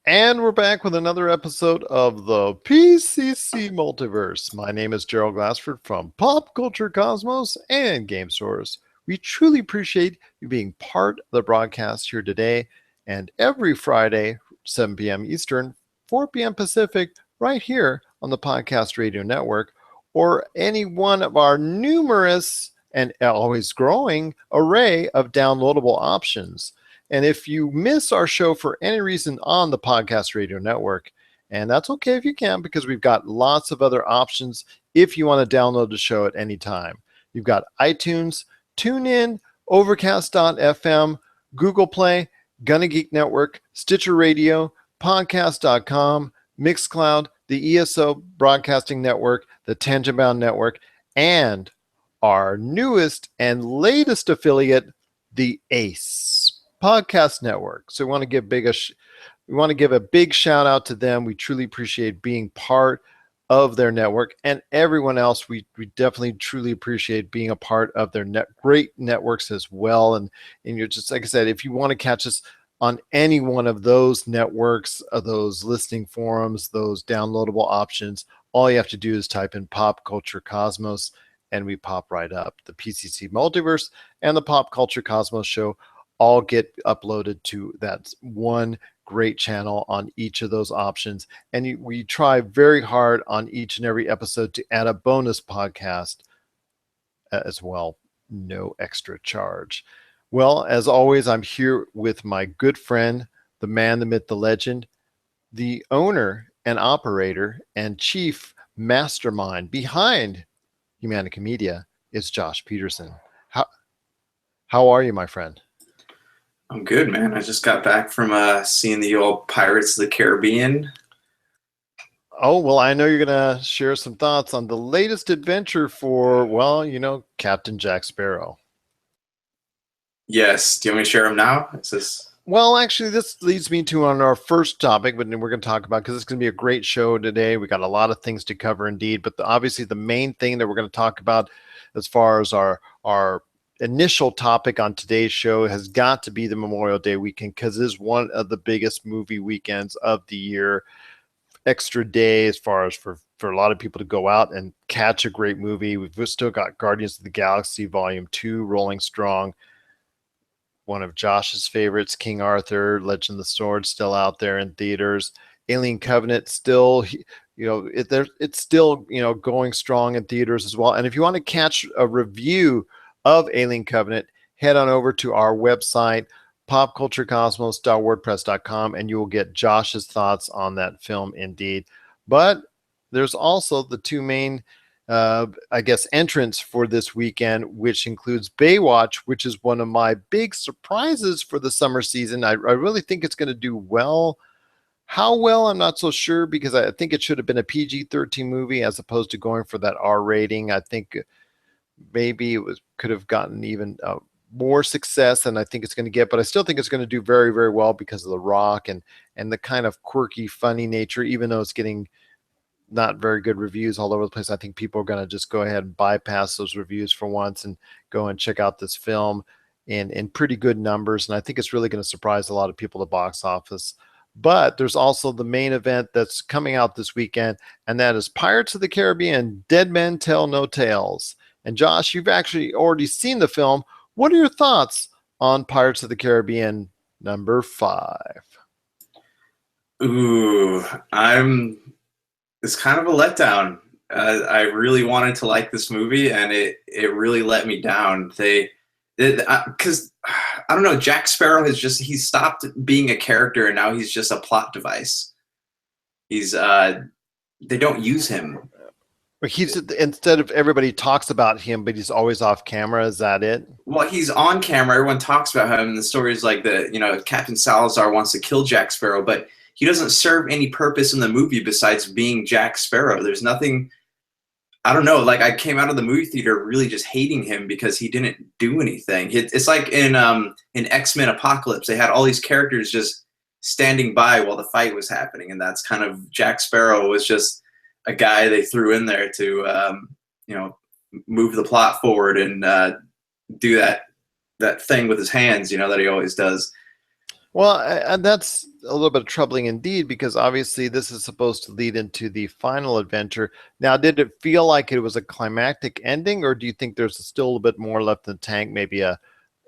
And we're back with another episode of the PCC Multiverse. My name is Gerald Glassford from Pop Culture Cosmos and Game Source. We truly appreciate you being part of the broadcast here today and every Friday, 7 p.m. Eastern, 4 p.m. Pacific, right here on the Podcast Radio Network, or any one of our numerous and always growing array of downloadable options. And if you miss our show for any reason on the Podcast Radio Network, and that's okay if you can, because we've got lots of other options if you want to download the show at any time. You've got iTunes, TuneIn, Overcast.fm, Google Play, Gonna Geek Network, Stitcher Radio, Podcast.com, Mixcloud, the ESO Broadcasting Network, the Tangent Bound Network, and our newest and latest affiliate, the ACE Podcast Network. So we want to give a big shout out to them. We truly appreciate being part of their network, and everyone else. We definitely truly appreciate being a part of their great networks as well. And you're just, like I said, if you want to catch us on any one of those networks, those listening forums, those downloadable options, all you have to do is type in Pop Culture Cosmos, and we pop right up. The PCC Multiverse and the Pop Culture Cosmos show all get uploaded to that one great channel on each of those options. And we try very hard on each and every episode to add a bonus podcast as well. No extra charge. Well, as always, I'm here with my good friend, the man, the myth, the legend, the owner and operator and chief mastermind behind Humanica Media is Josh Peterson. How are you, my friend? I'm good, man. I just got back from seeing the old Pirates of the Caribbean. Oh, well, I know you're going to share some thoughts on the latest adventure for, well, Captain Jack Sparrow. Yes. Do you want me to share them now? Well, actually, this leads me to on our first topic, but we're going to talk about, because it's going to be a great show today. We got a lot of things to cover indeed, but obviously the main thing that we're going to talk about as far as our initial topic on today's show has got to be the Memorial Day weekend, because it is one of the biggest movie weekends of the year. Extra day as far as for a lot of people to go out and catch a great movie. We've still got Guardians of the Galaxy Volume 2 rolling strong. One of Josh's favorites, King Arthur, Legend of the Sword, still out there in theaters. Alien Covenant still, it's still, going strong in theaters as well. And if you want to catch a review of Alien Covenant, head on over to our website, popculturecosmos.wordpress.com, and you will get Josh's thoughts on that film indeed. But there's also the two main, entrants for this weekend, which includes Baywatch, which is one of my big surprises for the summer season. I really think it's going to do well. How well, I'm not so sure, because I think it should have been a PG-13 movie as opposed to going for that R rating. I think maybe could have gotten even more success than I think it's going to get, but I still think it's going to do very, very well because of The Rock and the kind of quirky, funny nature, even though it's getting not very good reviews all over the place. I think people are going to just go ahead and bypass those reviews for once and go and check out this film in pretty good numbers. And I think it's really going to surprise a lot of people at the box office. But there's also the main event that's coming out this weekend, and that is Pirates of the Caribbean, Dead Men Tell No Tales. And Josh, you've actually already seen the film. What are your thoughts on Pirates of the Caribbean number 5? Ooh, it's kind of a letdown. I really wanted to like this movie, and it really let me down. Because I don't know, Jack Sparrow he's stopped being a character, and now he's just a plot device. They don't use him. He's, instead of everybody talks about him, but he's always off camera. Is that it? Well, he's on camera. Everyone talks about him. And the story is like Captain Salazar wants to kill Jack Sparrow, but he doesn't serve any purpose in the movie besides being Jack Sparrow. There's nothing. I don't know. Like, I came out of the movie theater really just hating him because he didn't do anything. It's like in X-Men Apocalypse, they had all these characters just standing by while the fight was happening, and that's kind of Jack Sparrow was just a guy they threw in there to move the plot forward and do that thing with his hands, that he always does. Well, and that's a little bit troubling indeed, because obviously this is supposed to lead into the final adventure. Now, did it feel like it was a climactic ending, or do you think there's still a little bit more left in the tank? Maybe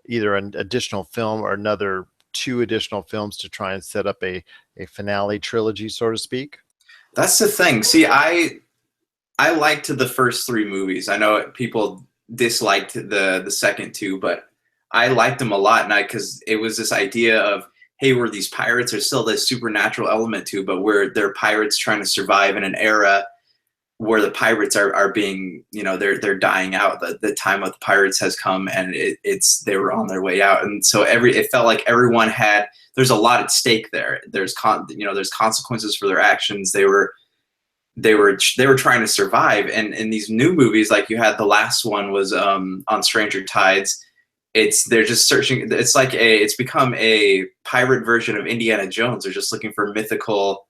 either an additional film or another two additional films to try and set up a finale trilogy, so to speak? That's the thing. See, I liked the first three movies. I know people disliked the second two, but I liked them a lot, and I because it was this idea of, hey, we're these pirates. There's still this supernatural element to, but they're pirates trying to survive in an era where the pirates are being, they're dying out. The time of the pirates has come, and they were on their way out, and so it felt like everyone had, there's a lot at stake there. There's consequences for their actions. They were trying to survive, and in these new movies, like you had, the last one was on Stranger Tides. They're just searching. It's become a pirate version of Indiana Jones. They're just looking for mythical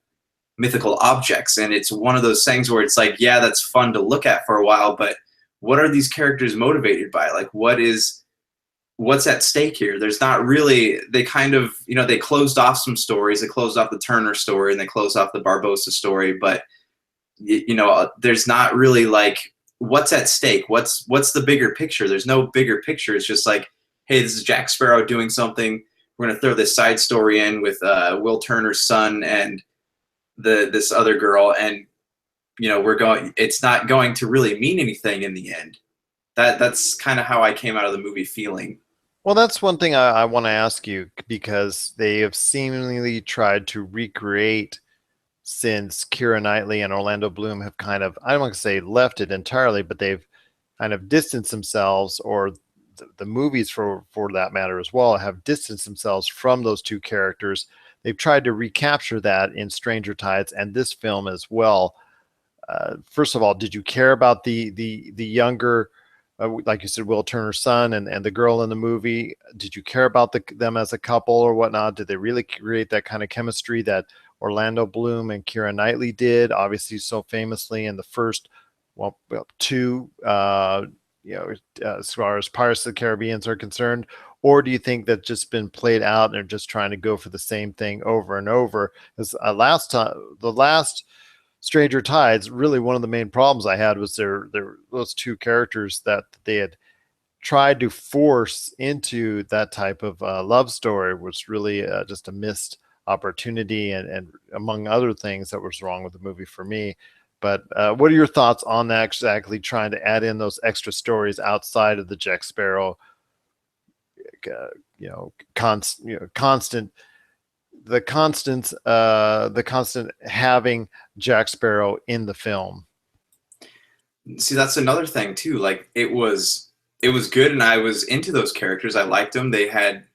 objects, and it's one of those things where it's like, yeah, that's fun to look at for a while, but what are these characters motivated by? Like, what's at stake here? There's not really. They kind of, they closed off some stories. They closed off the Turner story, and they closed off the Barbossa story, but there's not really like, what's at stake, what's the bigger picture. There's no bigger picture. It's just like, hey, this is Jack Sparrow doing something. We're going to throw this side story in with Will Turner's son and this other girl, and it's not going to really mean anything in the end. That's kind of how I came out of the movie feeling. Well, that's one thing I want to ask you, because they have seemingly tried to recreate, since Keira Knightley and Orlando Bloom have kind of, I don't want to say left it entirely, but they've kind of distanced themselves, or the movies for that matter as well, have distanced themselves from those two characters. They've tried to recapture that in Stranger Tides and this film as well. First of all, did you care about the younger, like you said, Will Turner's son and the girl in the movie? Did you care about them as a couple or whatnot? Did they really create that kind of chemistry that Orlando Bloom and Keira Knightley did, obviously so famously in the first, two, as far as Pirates of the Caribbean are concerned? Or do you think that's just been played out and they're just trying to go for the same thing over and over? Because the last Stranger Tides, really one of the main problems I had was those two characters that they had tried to force into that type of love story was really just a missed opportunity, and among other things that was wrong with the movie for me. But what are your thoughts on that, exactly trying to add in those extra stories outside of the Jack Sparrow, constant, the constant having Jack Sparrow in the film? See, that's another thing too. Like, it was good, and I was into those characters. I liked them. They had,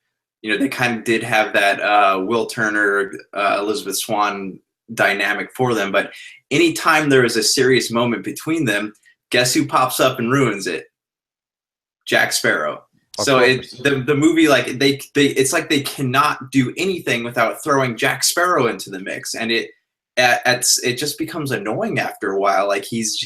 they kind of did have that Will Turner, Elizabeth Swann dynamic for them. But anytime there is a serious moment between them, guess who pops up and ruins it? Jack Sparrow. So the movie, like, they it's like they cannot do anything without throwing Jack Sparrow into the mix, and it just becomes annoying after a while. Like, he's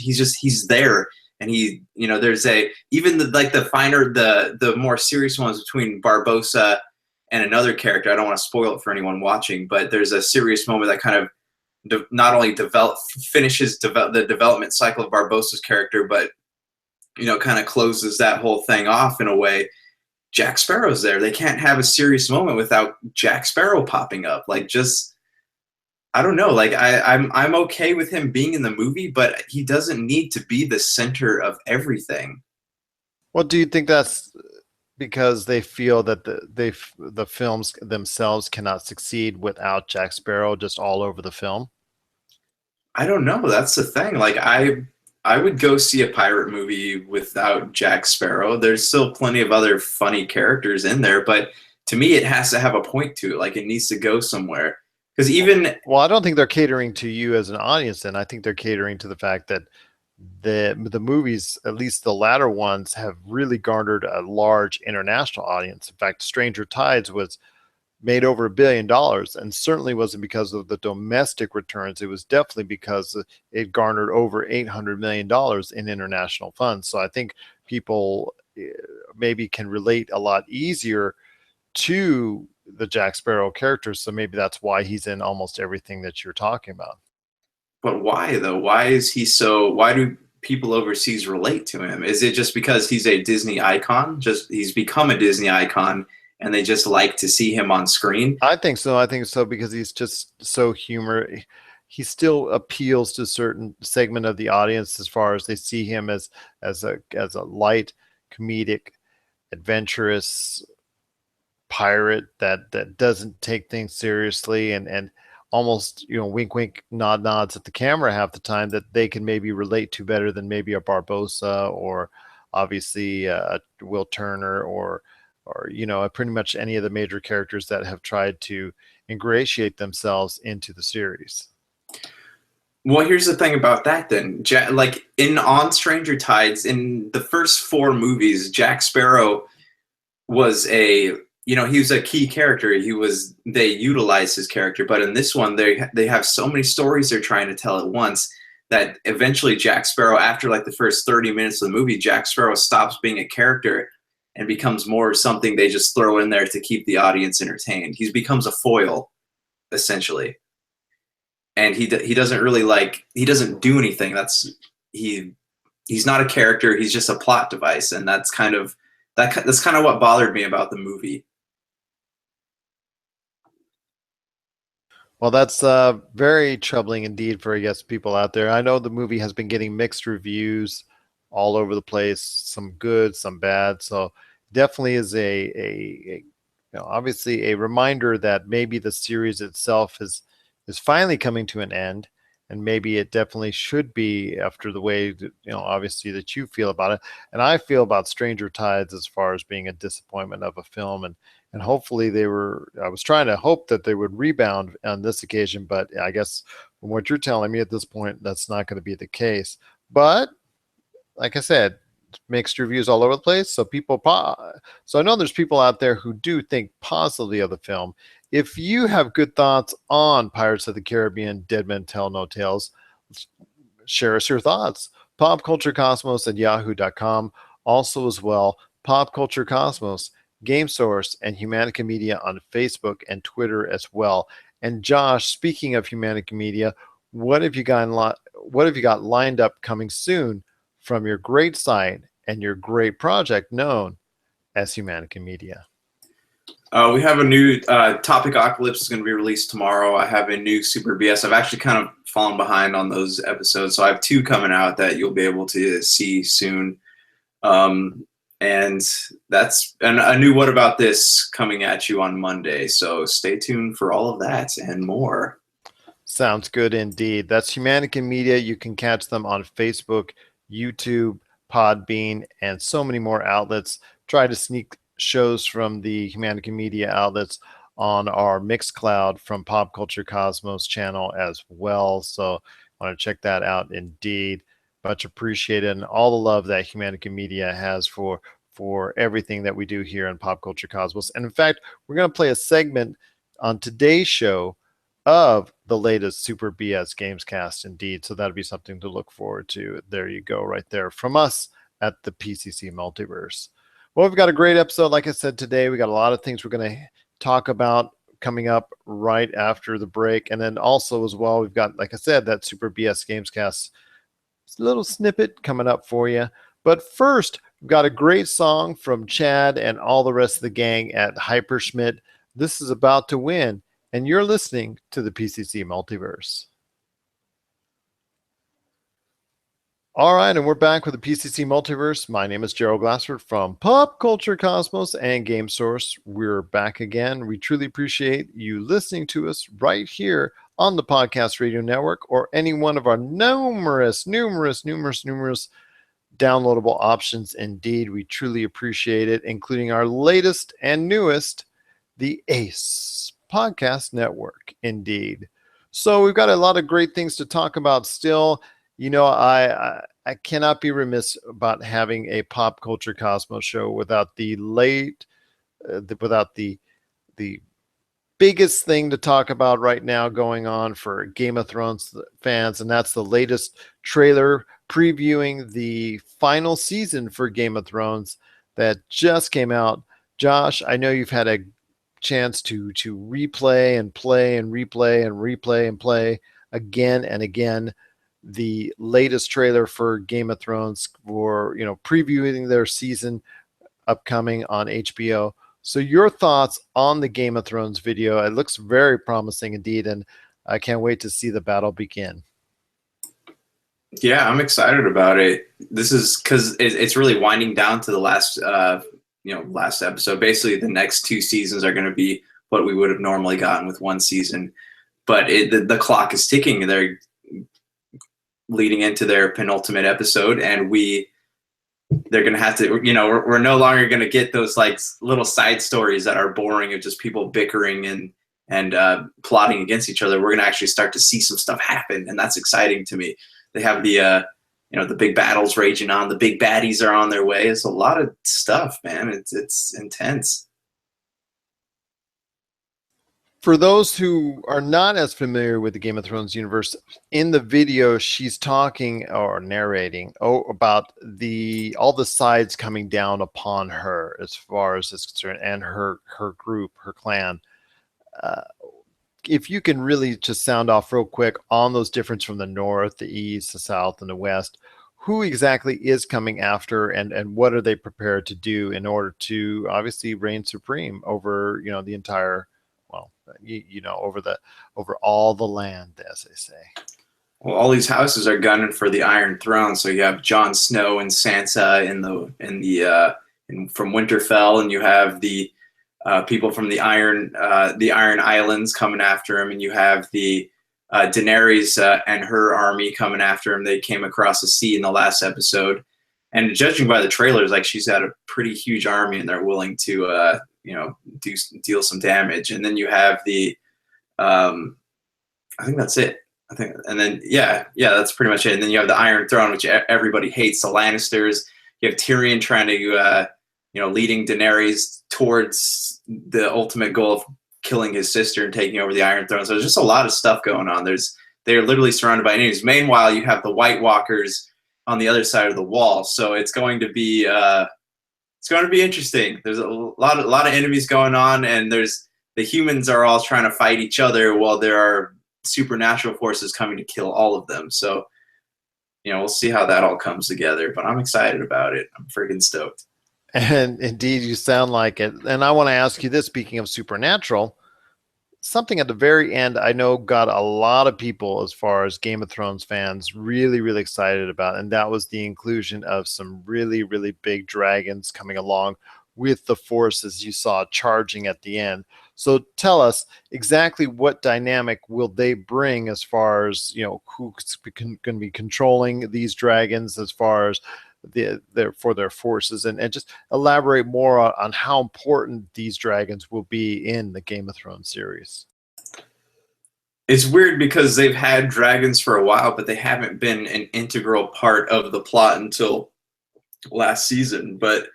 there, and there's even the more serious ones between Barbossa and another character. I don't want to spoil it for anyone watching, but there's a serious moment that kind of not only finishes the development cycle of Barbossa's character, but kind of closes that whole thing off in a way. Jack Sparrow's there. They can't have a serious moment without Jack Sparrow popping up. Like, just, I don't know. Like, I'm okay with him being in the movie, but he doesn't need to be the center of everything. Well, do you think that's because they feel that the films themselves cannot succeed without Jack Sparrow just all over the film? I don't know. That's the thing. Like, I would go see a pirate movie without Jack Sparrow. There's still plenty of other funny characters in there, but to me, it has to have a point to it. Like, it needs to go somewhere. Because even, Well, I don't think they're catering to you as an audience, and I think they're catering to the fact that the movies, at least the latter ones, have really garnered a large international audience. In fact, Stranger Tides was made over $1 billion, and certainly wasn't because of the domestic returns. It was definitely because it garnered over $800 million in international funds. So I think people maybe can relate a lot easier to the Jack Sparrow character. So maybe that's why he's in almost everything that you're talking about. But why though? Why is he so? Why do people overseas relate to him? Is it just because he's a Disney icon? Just he's become a Disney icon, and they just like to see him on screen? I think so. I think so because he's just so humor. He still appeals to a certain segment of the audience as far as they see him as a light, comedic, adventurous pirate that doesn't take things seriously and almost wink wink nod nods at the camera half the time that they can maybe relate to better than maybe a Barbosa or obviously Will Turner or pretty much any of the major characters that have tried to ingratiate themselves into the series. Well, here's the thing about that then. Like in On Stranger Tides, in the first 4 movies, Jack Sparrow was he was a key character. They utilized his character, but in this one they have so many stories they're trying to tell at once that eventually Jack Sparrow, after like the first 30 minutes of the movie, Jack Sparrow stops being a character and becomes more something they just throw in there to keep the audience entertained. He becomes a foil essentially. And he doesn't really he doesn't do anything. He's not a character, he's just a plot device, and that's kind of what bothered me about the movie. Well, that's very troubling indeed for, I guess, people out there. I know the movie has been getting mixed reviews all over the place, some good, some bad. So definitely is a obviously a reminder that maybe the series itself is finally coming to an end, and maybe it definitely should be after the way that, obviously that you feel about it, and I feel about Stranger Tides as far as being a disappointment of a film, and hopefully I was trying to hope that they would rebound on this occasion, but I guess from what you're telling me at this point, that's not going to be the case. But like I said, mixed reviews all over the place. So so I know there's people out there who do think positively of the film. If you have good thoughts on Pirates of the Caribbean, Dead Men Tell No Tales, share us your thoughts. PopCultureCosmos at yahoo.com. Also as well, Pop Culture Cosmos, Game Source, and Humanica Media on Facebook and Twitter as well. And Josh, speaking of Humanica Media, what have you got lined up coming soon from your great site and your great project known as Humanica Media? We have a new Topic Apocalypse is going to be released tomorrow. I have a new Super BS. I've actually kind of fallen behind on those episodes, so I have 2 coming out that you'll be able to see soon. And that's a new What About This coming at you on Monday. So stay tuned for all of that and more. Sounds good indeed. That's Humanica Media. You can catch them on Facebook, YouTube, Podbean, and so many more outlets. Try to sneak shows from the Humanica Media outlets on our Mixcloud from Pop Culture Cosmos channel as well. So I want to check that out indeed. Much appreciated, and all the love that Humanica Media has for everything that we do here in Pop Culture Cosmos. And in fact, we're going to play a segment on today's show of the latest Super BS Gamescast indeed. So that'll be something to look forward to. There you go, right there from us at the PCC Multiverse. Well, we've got a great episode. Like I said, today, we got a lot of things we're going to talk about coming up right after the break. And then also as well, we've got, like I said, that Super BS Gamescast little snippet coming up for you. But first, we've got a great song from Chad and all the rest of the gang at Hyperschmidt. This is About to Win, and you're listening to the PCC Multiverse. All right, and we're back with the PCC Multiverse. My name is Gerald Glassford from Pop Culture Cosmos and Game Source. We're back again. We truly appreciate you listening to us right here on the Podcast Radio Network or any one of our numerous downloadable options. Indeed, we truly appreciate it, including our latest and newest, the ACE Podcast Network. Indeed. So we've got a lot of great things to talk about still. I cannot be remiss about having a Pop Culture Cosmos show without the biggest thing to talk about right now going on for Game of Thrones fans, and that's the latest trailer previewing the final season for Game of Thrones that just came out. Josh, I know you've had a chance to replay and play and replay and replay and play again and again the latest trailer for Game of Thrones for, previewing their season upcoming on HBO. So your thoughts on the Game of Thrones video? It looks very promising indeed, and I can't wait to see the battle begin. Yeah, I'm excited about it. This is because it's really winding down to the last, last episode. Basically, the next 2 seasons are going to be what we would have normally gotten with 1 season, but the clock is ticking. They're leading into their penultimate episode, and they're going to have to, we're no longer going to get those like little side stories that are boring of just people bickering and plotting against each other. We're going to actually start to see some stuff happen, and that's exciting to me. They have the big battles raging on. The big baddies are on their way. It's a lot of stuff, man. It's intense. For those who are not as familiar with the Game of Thrones universe, in the video, she's talking or narrating about all the sides coming down upon her as far as is concerned, and her group, her clan. If you can really just sound off real quick on those differences from the north, the east, the south, and the west, who exactly is coming after, and what are they prepared to do in order to obviously reign supreme over, the entire, over all the land, as they say. Well, all these houses are gunning for the Iron Throne. So you have Jon Snow and Sansa from Winterfell, and you have the people from the Iron Islands coming after him, and you have the Daenerys and her army coming after him. They came across the sea in the last episode, and judging by the trailers, like, she's got a pretty huge army, and they're willing to deal some damage. And then you have the I think that's it. And then that's pretty much it. And then you have the Iron Throne, which everybody hates, the Lannisters. You have Tyrion trying to leading Daenerys towards the ultimate goal of killing his sister and taking over the Iron Throne. So there's just a lot of stuff going on. They're literally surrounded by enemies. Meanwhile, you have the White Walkers on the other side of the wall. So it's going to be interesting. There's a lot of enemies going on, and the humans are all trying to fight each other while there are supernatural forces coming to kill all of them. So, we'll see how that all comes together, but I'm excited about it. I'm freaking stoked. And indeed, you sound like it. And I want to ask you this, speaking of supernatural, something at the very end I know got a lot of people, as far as Game of Thrones fans, really, really excited about, and that was the inclusion of some really, really big dragons coming along with the forces you saw charging at the end. So tell us exactly what dynamic will they bring, as far as, who's going to be controlling these dragons, as far as for their forces, and just elaborate more on how important these dragons will be in the Game of Thrones series. It's weird because they've had dragons for a while, but they haven't been an integral part of the plot until last season. But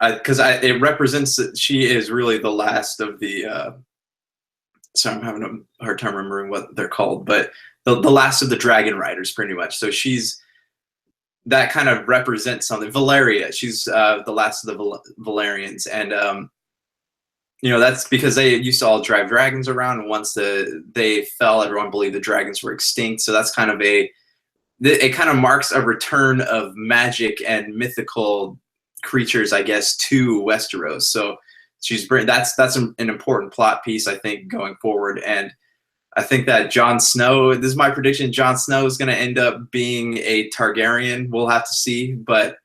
because it represents that she is really the last of the sorry, I'm having a hard time remembering what they're called, but the last of the dragon riders, pretty much. So that kind of represents something. Valeria, she's the last of the Valerians, and that's because they used to all drive dragons around, and once they fell, everyone believed the dragons were extinct. So that's kind of it kind of marks a return of magic and mythical creatures, I guess, to Westeros. So that's an important plot piece, I think, going forward. And I think that Jon Snow, this is my prediction, Jon Snow is going to end up being a Targaryen. We'll have to see, but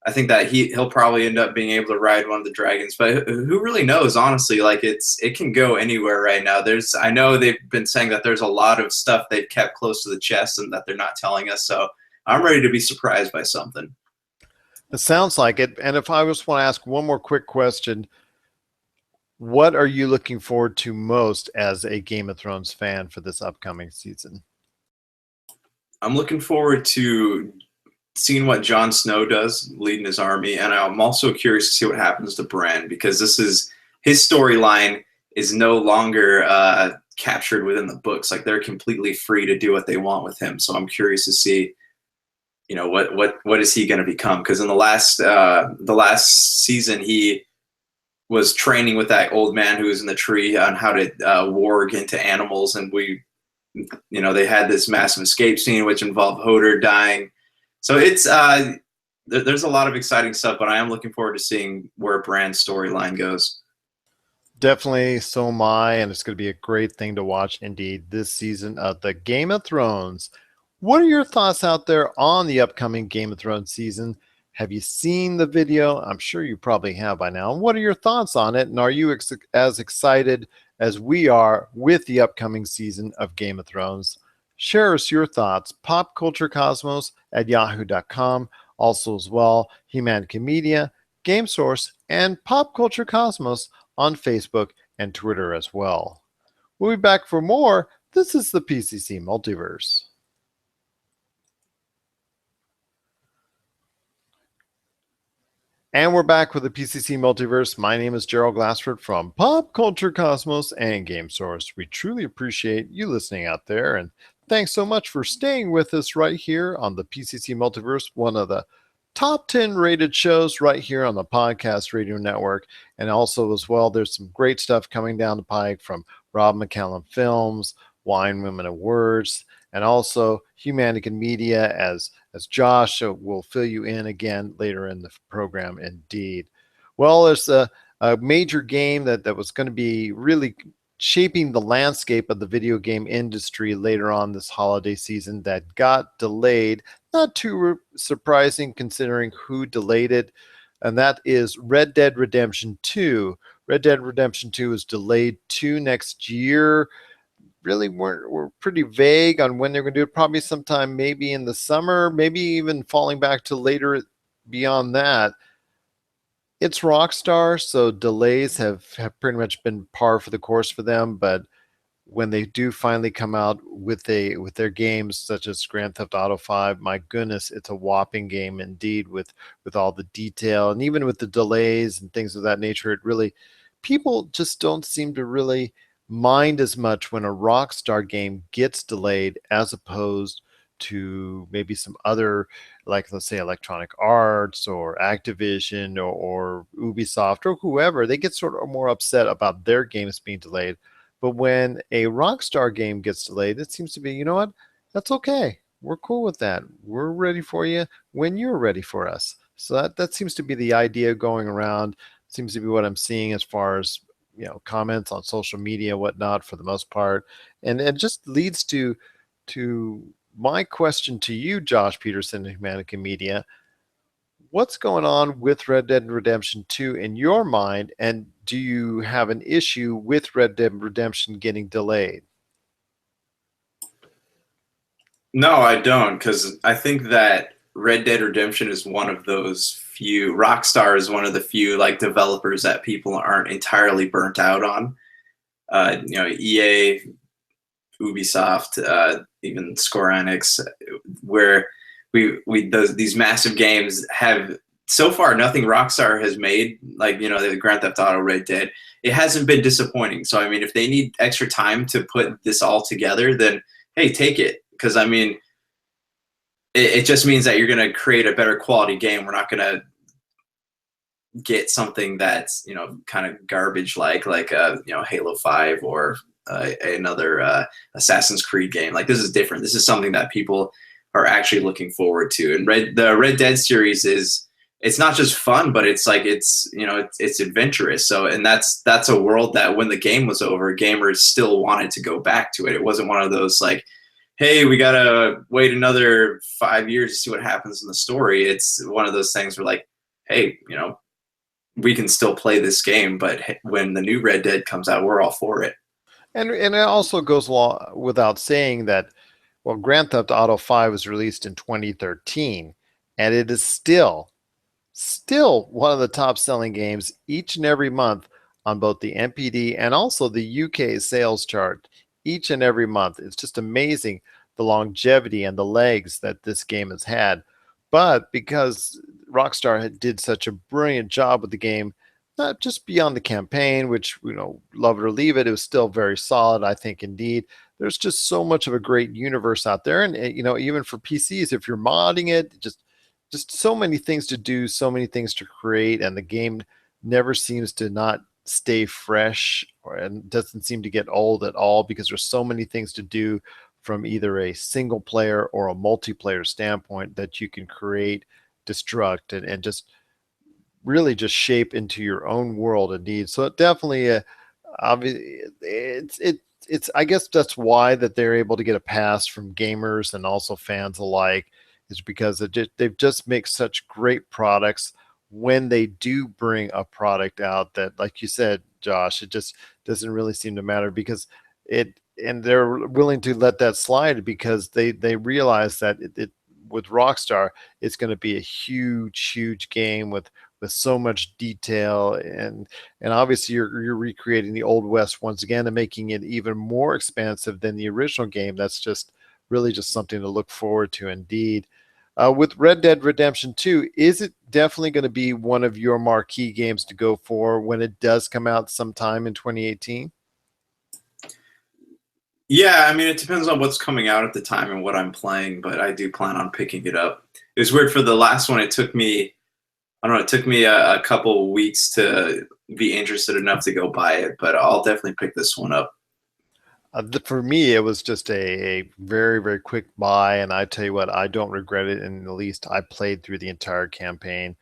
I think that he'll probably end up being able to ride one of the dragons. But who really knows, honestly? Like, it can go anywhere right now. I know they've been saying that there's a lot of stuff they've kept close to the chest and that they're not telling us. So I'm ready to be surprised by something. It sounds like it. And if I just want to ask one more quick question, what are you looking forward to most as a Game of Thrones fan for this upcoming season? I'm looking forward to seeing what Jon Snow does leading his army, and I'm also curious to see what happens to Bran, because his storyline is no longer captured within the books. Like, they're completely free to do what they want with him. So I'm curious to see, what is he going to become? Because in the last season, he was training with that old man who was in the tree on how to warg into animals, and they had this massive escape scene which involved Hodor dying. So it's there's a lot of exciting stuff, but I am looking forward to seeing where Bran's storyline goes. Definitely, so am I, and it's going to be a great thing to watch indeed this season of the Game of Thrones. What are your thoughts out there on the upcoming Game of Thrones season? Have you seen the video? I'm sure you probably have by now. What are your thoughts on it? And are you as excited as we are with the upcoming season of Game of Thrones? Share us your thoughts. popculturecosmos@yahoo.com. Also, as well, Humanica Media, Game Source, and Pop Culture Cosmos on Facebook and Twitter as well. We'll be back for more. This is the PCC Multiverse. And we're back with the PCC Multiverse. My name is Gerald Glassford from Pop Culture Cosmos and Game Source. We truly appreciate you listening out there, and thanks so much for staying with us right here on the PCC Multiverse, one of the top 10 rated shows right here on the Podcast Radio Network. And also as well, there's some great stuff coming down the pike from Rob McCallum Films, Wine, Women, and Words, and also Humanica Media, as Josh will fill you in again later in the program indeed. Well, there's a major game that was going to be really shaping the landscape of the video game industry later on this holiday season that got delayed. Not too surprising considering who delayed it, and that is Red Dead Redemption 2. Red Dead Redemption 2 is delayed to next year. Really we're pretty vague on when they're going to do it. Probably sometime maybe in the summer, maybe even falling back to later beyond that. It's Rockstar, so delays have pretty much been par for the course for them. But when they do finally come out with their games such as Grand Theft Auto 5, my goodness, it's a whopping game indeed with all the detail, and even with the delays and things of that nature. It really, people just don't seem to really mind as much when a Rockstar game gets delayed as opposed to maybe some other, like let's say Electronic Arts or Activision or Ubisoft or whoever. They get sort of more upset about their games being delayed. But when a Rockstar game gets delayed, it seems to be, you know what? That's okay. We're cool with that. We're ready for you when you're ready for us. So that seems to be the idea going around. Seems to be what I'm seeing as far as comments on social media, whatnot, for the most part, and it just leads to my question to you, Josh Peterson of Humanica Media. What's going on with Red Dead Redemption 2 in your mind, and do you have an issue with Red Dead Redemption getting delayed? No, I don't, because I think that Red Dead Redemption is one of those few. Rockstar is one of the few developers that people aren't entirely burnt out on. EA, Ubisoft, even Square Enix, where these massive games have so far nothing Rockstar has made, the Grand Theft Auto, Red Dead. It hasn't been disappointing. So I mean, if they need extra time to put this all together, then hey, take it. Because I mean, it just means that you're going to create a better quality game. We're not going to get something that's kind of garbage like Halo 5 or another Assassin's Creed game. Like, this is different. This is something that people are actually looking forward to. And the Red Dead series it's not just fun, but it's it's adventurous. So, and that's a world that when the game was over, gamers still wanted to go back to it. It wasn't one of those hey, we gotta wait another 5 years to see what happens in the story. It's one of those things where hey, we can still play this game, but when the new Red Dead comes out, we're all for it. And it also goes without saying that, well, Grand Theft Auto 5 was released in 2013, and it is still one of the top selling games each and every month on both the NPD and also the UK sales chart each and every month. It's just amazing the longevity and the legs that this game has had. But because Rockstar did such a brilliant job with the game, not just beyond the campaign, which, love it or leave it, it was still very solid, I think, indeed. There's just so much of a great universe out there. And, even for PCs, if you're modding it, just so many things to do, so many things to create, and the game never seems to not stay fresh and doesn't seem to get old at all because there's so many things to do from either a single player or a multiplayer standpoint that you can create, destruct, and just really just shape into your own world indeed. So it definitely, obviously, it's. I guess that's why that they're able to get a pass from gamers and also fans alike, is because they've just make such great products. When they do bring a product out that, like you said, Josh, it just doesn't really seem to matter because it, and they're willing to let that slide because they realize that it with Rockstar, it's going to be a huge game with so much detail, and obviously you're recreating the old west once again and making it even more expansive than the original game. That's just really just something to look forward to indeed. With Red Dead Redemption 2, is it definitely going to be one of your marquee games to go for when it does come out sometime in 2018? Yeah, I mean, it depends on what's coming out at the time and what I'm playing, but I do plan on picking it up. It was weird for the last one. It took me, I don't know, it took me a couple weeks to be interested enough to go buy it, but I'll definitely pick this one up. For me, it was just a very quick buy, and I tell you what, I don't regret it in the least. I played through the entire campaign,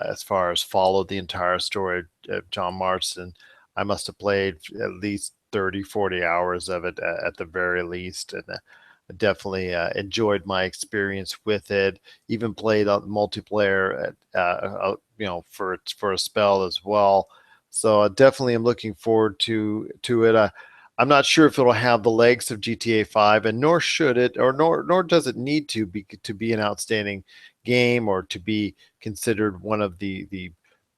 as far as followed the entire story of John Marston. I must have played at least 30, 40 hours of it at the very least, and I definitely enjoyed my experience with it. Even played on multiplayer for a spell as well. So I definitely am looking forward to it. I'm not sure if it'll have the legs of GTA 5, and nor should it, or nor does it need to be an outstanding game or to be considered one of the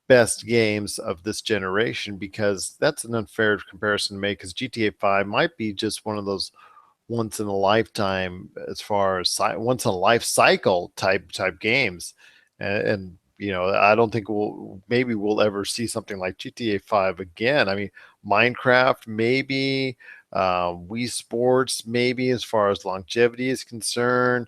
best games of this generation, because that's an unfair comparison to make, because GTA 5 might be just one of those once in a lifetime, as far as once in a life cycle type games, and I don't think we'll ever see something like GTA 5 again. I mean, Minecraft maybe, Wii Sports maybe, as far as longevity is concerned,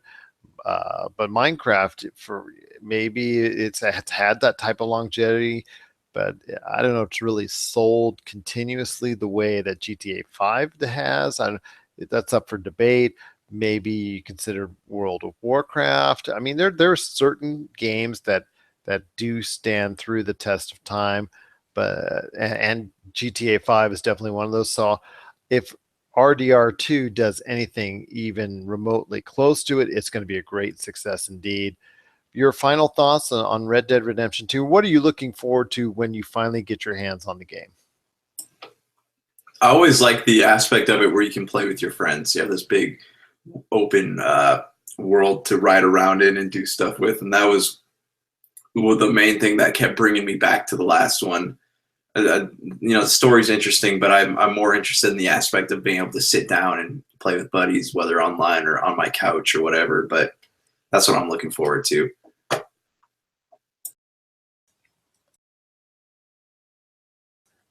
but Minecraft, for maybe it's had that type of longevity, but I don't know if it's really sold continuously the way that GTA 5 has. That's up for debate. Maybe you consider World of Warcraft. I mean, there are certain games that do stand through the test of time, but and GTA 5 is definitely one of those. So if RDR2 does anything even remotely close to it, it's going to be a great success indeed. Your final thoughts on Red Dead Redemption 2? What are you looking forward to when you finally get your hands on the game? I always like the aspect of it where you can play with your friends. You have this big open world to ride around in and do stuff with, and that was the main thing that kept bringing me back to the last one. The story's interesting, but I'm more interested in the aspect of being able to sit down and play with buddies, whether online or on my couch or whatever. But that's what I'm looking forward to.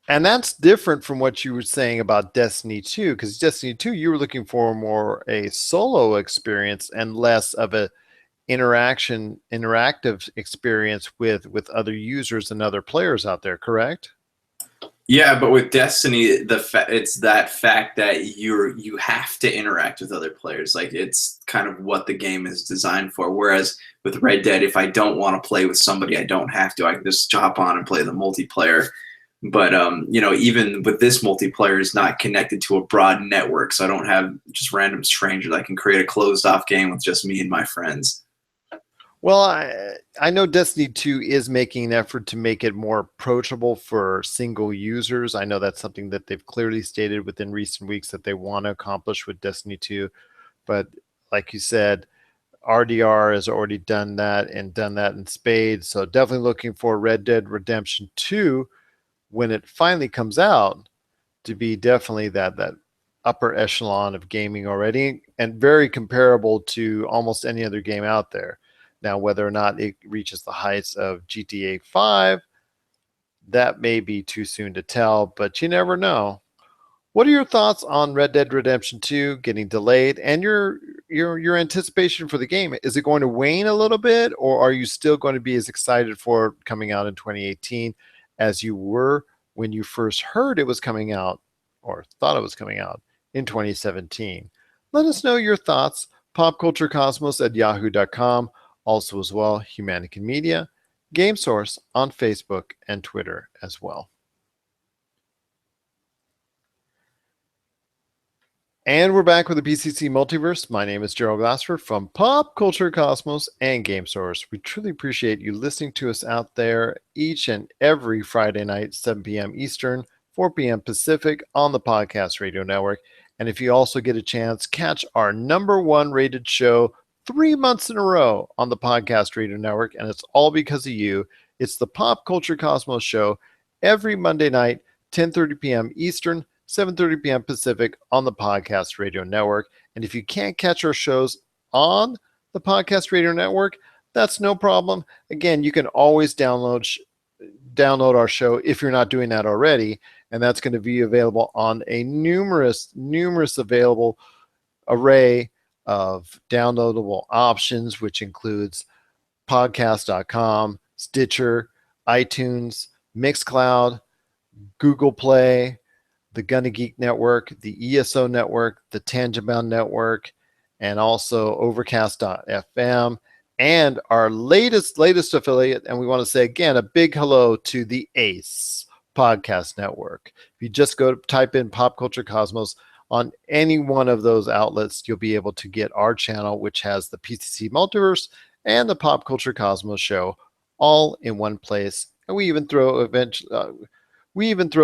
And that's different from what you were saying about Destiny 2, because Destiny 2, you were looking for more a solo experience and less of a interactive experience with other users and other players out there, correct? Yeah, but with Destiny, it's that fact that you have to interact with other players. Like, it's kind of what the game is designed for. Whereas with Red Dead, if I don't want to play with somebody, I don't have to. I can just hop on and play the multiplayer. But even with this multiplayer, is not connected to a broad network, so I don't have just random strangers. I can create a closed off game with just me and my friends. Well, I know Destiny 2 is making an effort to make it more approachable for single users. I know that's something that they've clearly stated within recent weeks that they want to accomplish with Destiny 2. But like you said, RDR has already done that and done that in spades. So definitely looking for Red Dead Redemption 2 when it finally comes out to be definitely that upper echelon of gaming already, and very comparable to almost any other game out there. Now, whether or not it reaches the heights of GTA 5, that may be too soon to tell, but you never know. What are your thoughts on Red Dead Redemption 2 getting delayed, and your anticipation for the game? Is it going to wane a little bit, or are you still going to be as excited for it coming out in 2018 as you were when you first heard it was coming out or thought it was coming out in 2017. Let us know your thoughts. Popculturecosmos@yahoo.com. Also, as well, Humanican Media, Game Source on Facebook and Twitter as well. And we're back with the PCC Multiverse. My name is Gerald Glassford from Pop Culture Cosmos and Game Source. We truly appreciate you listening to us out there each and every Friday night, 7 p.m. Eastern, 4 p.m. Pacific on the Podcast Radio Network. And if you also get a chance, catch our #1 rated show 3 months in a row on the Podcast Radio Network. And it's all because of you. It's the Pop Culture Cosmos show every Monday night, 10:30 p.m. Eastern, 7:30 p.m. Pacific on the Podcast Radio Network. And if you can't catch our shows on the Podcast Radio Network, that's no problem. Again, you can always download our show if you're not doing that already, and that's going to be available on a numerous available array of downloadable options, which includes podcast.com, Stitcher, iTunes, Mixcloud, Google Play, the Gonna Geek Network, the ESO Network, the Tangibound Network, and also Overcast.fm, and our latest affiliate. And we want to say again a big hello to the ACE Podcast Network. If you just go to type in Pop Culture Cosmos on any one of those outlets, you'll be able to get our channel, which has the PCC Multiverse and the Pop Culture Cosmos show all in one place. And we even throw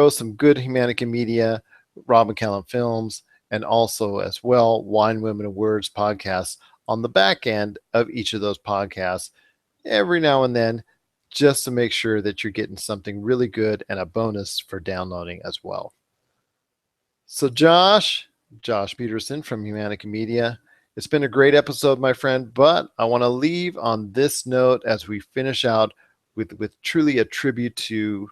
some good Humanican Media, Rob McCallum Films, and also as well Wine, Women, and Words podcasts on the back end of each of those podcasts every now and then, just to make sure that you're getting something really good and a bonus for downloading as well. So Josh Peterson from Humanican Media, it's been a great episode, my friend, but I want to leave on this note as we finish out with truly a tribute to,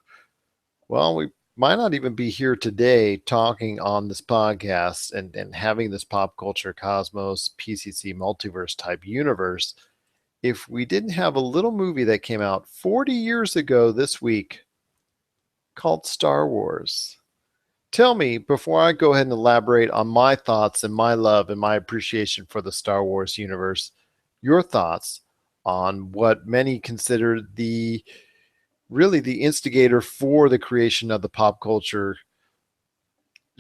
well, we might not even be here today talking on this podcast and having this Pop Culture Cosmos PCC Multiverse type universe if we didn't have a little movie that came out 40 years ago this week called Star Wars. Tell me, before I go ahead and elaborate on my thoughts and my love and my appreciation for the Star Wars universe, your thoughts on what many consider the instigator for the creation of the pop culture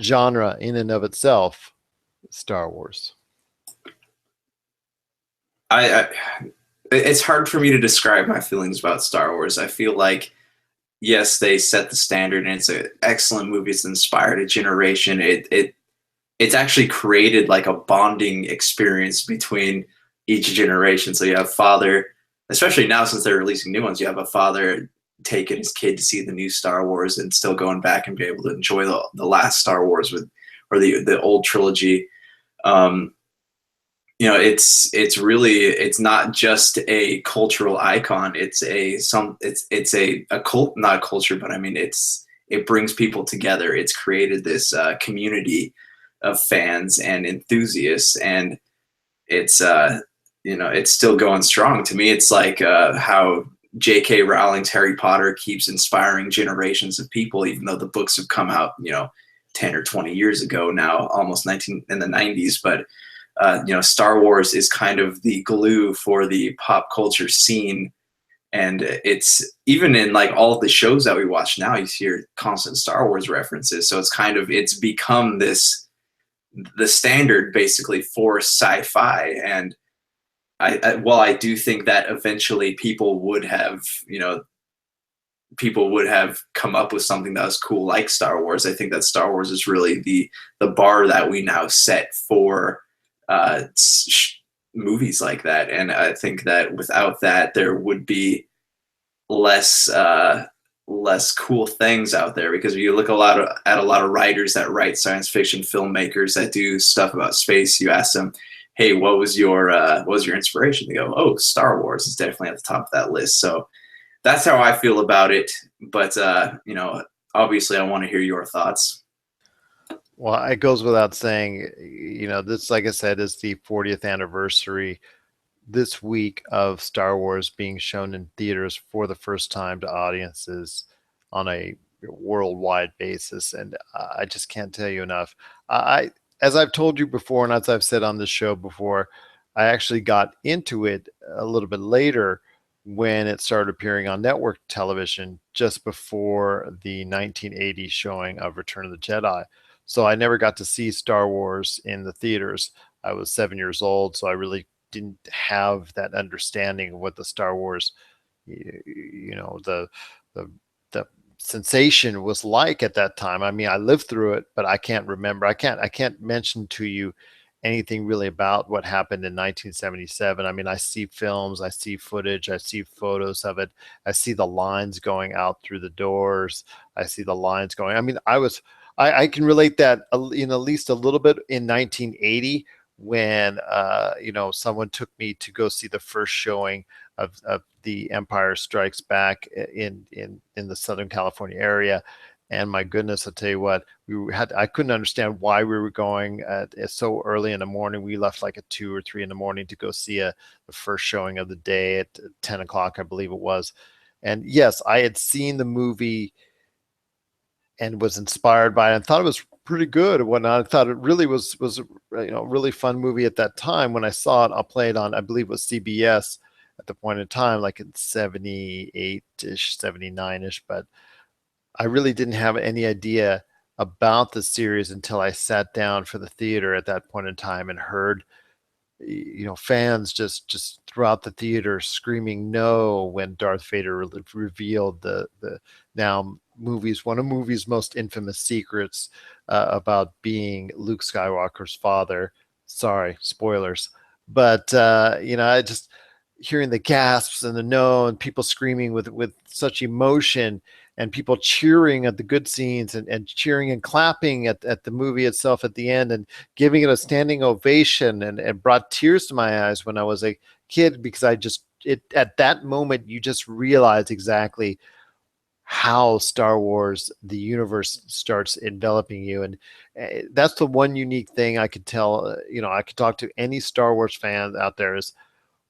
genre in and of itself, Star Wars. It's hard for me to describe my feelings about Star Wars. I feel like, yes, they set the standard, and it's an excellent movie. It's inspired a generation. It's actually created like a bonding experience between each generation. So you have father, especially now since they're releasing new ones, you have a father taking his kid to see the new Star Wars and still going back and be able to enjoy the last Star Wars or the old trilogy. It's really, it's not just a cultural icon. It's a cult, not a culture, but I mean, it brings people together. It's created this community of fans and enthusiasts, and it's still going strong. To me, it's like how J.K. Rowling's Harry Potter keeps inspiring generations of people, even though the books have come out, 10 or 20 years ago now, almost 19 in the 90s. But Star Wars is kind of the glue for the pop culture scene. And it's even in like all of the shows that we watch now, you hear constant Star Wars references. So it's become the standard basically for sci-fi. And I do think that eventually people would have come up with something that was cool like Star Wars. I think that Star Wars is really the bar that we now set for movies like that. And I think that without that, there would be less cool things out there, because if you look at a lot of writers that write science fiction, filmmakers that do stuff about space, you ask them, hey, what was your inspiration? They go, oh, Star Wars is definitely at the top of that list. So that's how I feel about it. But obviously I want to hear your thoughts. Well, it goes without saying, this, like I said, is the 40th anniversary this week of Star Wars being shown in theaters for the first time to audiences. on a worldwide basis. And I just can't tell you enough. I, as I've told you before, and as I've said on this show before, I actually got into it a little bit later when it started appearing on network television just before the 1980 showing of Return of the Jedi. So I never got to see Star Wars in the theaters. I was 7 years old, so I really didn't have that understanding of what the Star Wars, the the sensation was like at that time. I mean, I lived through it, but I can't remember. I can't mention to you anything really about what happened in 1977. I mean, I see films, I see footage, I see photos of it. I see the lines going out through the doors. I see the lines going. I mean, I can relate that in at least a little bit in 1980 when someone took me to go see the first showing of the Empire Strikes Back in the Southern California area. And my goodness, I'll tell you what, I couldn't understand why we were going so early in the morning. We left like at 2 or 3 in the morning to go see the first showing of the day at 10 o'clock, I believe it was. And yes, I had seen the movie and was inspired by it and thought it was pretty good and whatnot. I thought it really was a really fun movie at that time. When I saw it, I'll play it on, I believe it was CBS at the point in time, like in 78-ish, 79-ish, but I really didn't have any idea about the series until I sat down for the theater at that point in time and heard fans just throughout the theater screaming no when Darth Vader revealed the now one of movie's most infamous secrets about being Luke Skywalker's father. Sorry, spoilers. But I just hearing the gasps and the no and people screaming with such emotion and people cheering at the good scenes and cheering and clapping at the movie itself at the end and giving it a standing ovation and brought tears to my eyes when I was a kid because at that moment you just realize exactly how Star Wars, the universe starts enveloping you. And that's the one unique thing I could tell, I could talk to any Star Wars fan out there is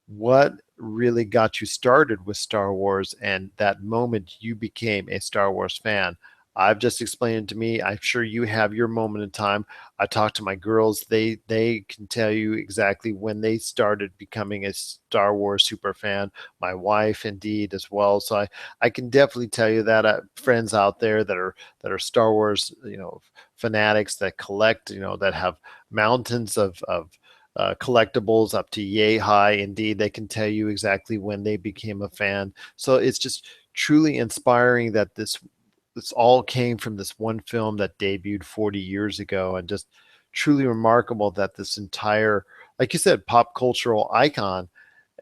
what really got you started with Star Wars and that moment you became a Star Wars fan. I've just explained it to me. I'm sure you have your moment in time. I talk to my girls. They can tell you exactly when they started becoming a Star Wars super fan. My wife indeed as well. So I can definitely tell you that friends out there that are Star Wars, fanatics that collect, that have mountains of collectibles up to yay high. Indeed, they can tell you exactly when they became a fan. So it's just truly inspiring that this all came from this one film that debuted 40 years ago, and just truly remarkable that this entire, like you said, pop cultural icon,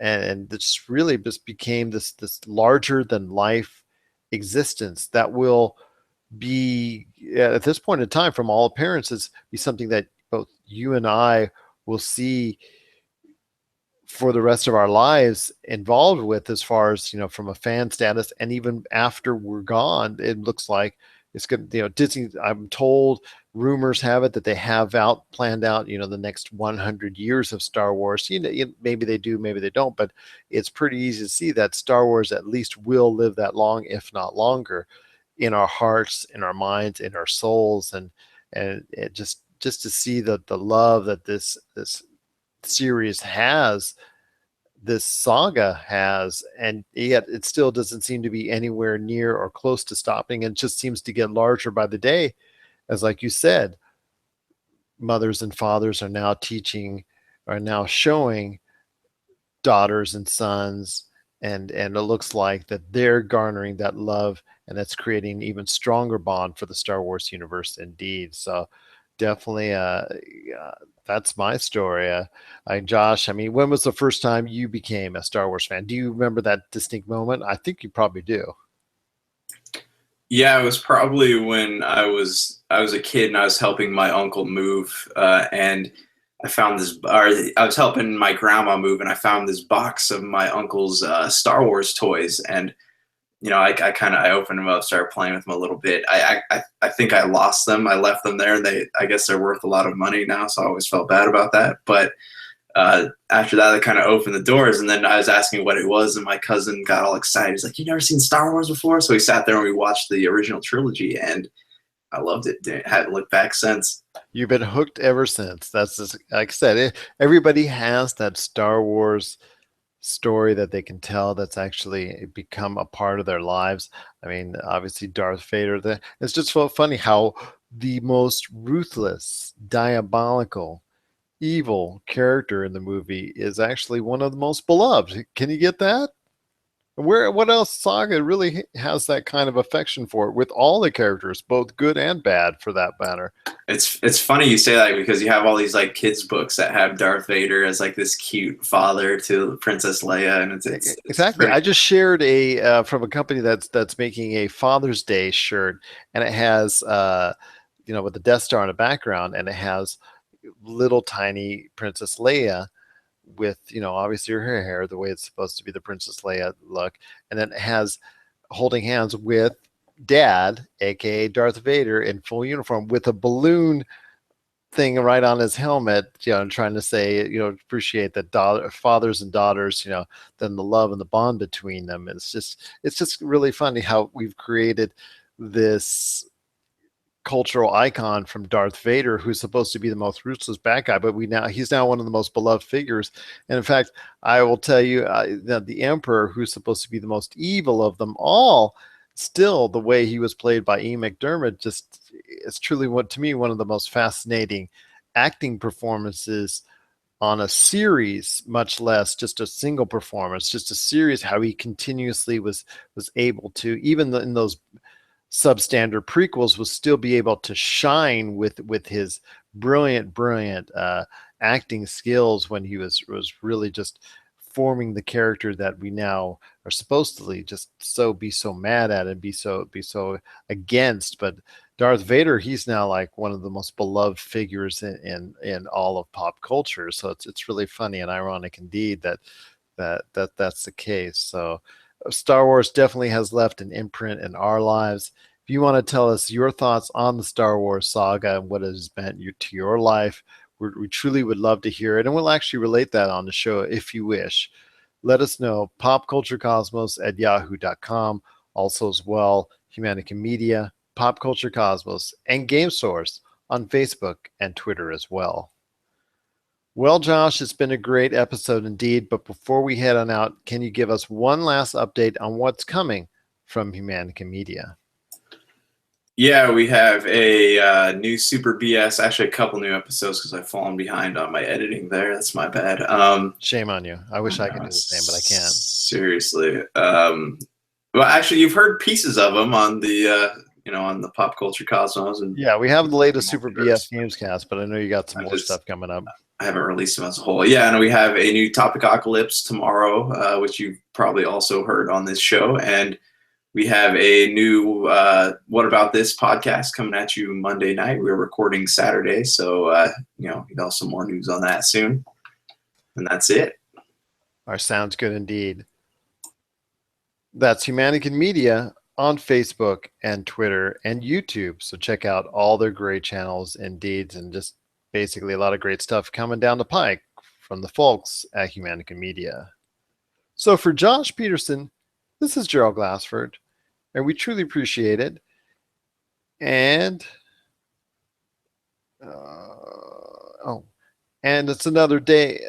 and this really just became this larger than life existence that will be at this point in time, from all appearances, be something that both you and I will see for the rest of our lives involved with, as far as from a fan status. And even after we're gone, it looks like it's good. Disney, I'm told, rumors have it that they have planned out the next 100 years of Star Wars. Maybe they do, maybe they don't, but it's pretty easy to see that Star Wars at least will live that long, if not longer, in our hearts, in our minds, in our souls. And it just to see the love that this series has, this saga has, and yet it still doesn't seem to be anywhere near or close to stopping, and just seems to get larger by the day. As like you said, mothers and fathers are now showing daughters and sons, and it looks like that they're garnering that love, and that's creating an even stronger bond for the Star Wars universe indeed. So definitely that's my story. Josh, I mean, when was the first time you became a Star Wars fan? Do you remember that distinct moment? I think you probably do. Yeah, it was probably when I was a kid and I was helping my uncle move, and I found this, or I was helping my grandma move, and I found this box of my uncle's Star Wars toys, and I opened them up, started playing with them a little bit. I think I lost them. I left them there, and I guess they're worth a lot of money now, so I always felt bad about that. But after that, I kind of opened the doors, and then I was asking what it was, and my cousin got all excited. He's like, "You never seen Star Wars before?" So we sat there and we watched the original trilogy, and I loved it. Haven't looked back since. You've been hooked ever since. That's just, like I said, everybody has that Star Wars story that they can tell that's actually become a part of their lives. I mean, obviously Darth Vader. It's just so funny how the most ruthless, diabolical, evil character in the movie is actually one of the most beloved. Can you get that? What else saga really has that kind of affection for it with all the characters, both good and bad for that matter? It's funny you say that because you have all these like kids books that have Darth Vader as like this cute father to Princess Leia, and it's Exactly. very I just shared a from a company that's making a Father's Day shirt, and it has with the Death Star in the background, and it has little tiny Princess Leia with obviously her hair the way it's supposed to be, the Princess Leia look, and then it has holding hands with Dad, aka Darth Vader, in full uniform with a balloon thing right on his helmet, trying to say, appreciate that fathers and daughters, then the love and the bond between them. It's just really funny how we've created this cultural icon from Darth Vader, who's supposed to be the most ruthless bad guy, but he's now one of the most beloved figures. And in fact, I will tell you that the Emperor, who's supposed to be the most evil of them all, still the way he was played by Ian McDermott, just is truly to me one of the most fascinating acting performances on a series, much less just a single performance, just a series. How he continuously was able to, even in those substandard prequels, will still be able to shine with his brilliant acting skills when he was really just forming the character that we now are supposed to just be so mad at and be so against. But Darth Vader, he's now like one of the most beloved figures in all of pop culture. So it's really funny and ironic indeed that's the case. So Star Wars definitely has left an imprint in our lives. If you want to tell us your thoughts on the Star Wars saga and what it has meant to your life, we truly would love to hear it. And we'll actually relate that on the show if you wish. Let us know. popculturecosmos@yahoo.com. Also, as well, Humanica Media, Pop Culture Cosmos, and Game Source on Facebook and Twitter as well. Well, Josh, it's been a great episode indeed. But before we head on out, can you give us one last update on what's coming from Humanica Media? Yeah, we have a new Super BS, actually a couple new episodes because I've fallen behind on my editing there. That's my bad. Shame on you. I wish I could do the same, but I can't. Seriously. Well, actually, you've heard pieces of them on the on the Pop Culture Cosmos. And yeah, we have the latest Super BS Gamescast, but I know you got some more stuff coming up. I haven't released them as a whole. Yeah, and we have a new Topicocalypse tomorrow, which you've probably also heard on this show. And we have a new What About This podcast coming at you Monday night. We're recording Saturday, so you know some more news on that soon. And that's it. Our sounds good indeed. That's Humanica Media on Facebook and Twitter and YouTube. So check out all their great channels indeed, and just basically a lot of great stuff coming down the pike from the folks at Humanica Media. So for Josh Peterson, this is Gerald Glassford, and we truly appreciate it. And and it's another day.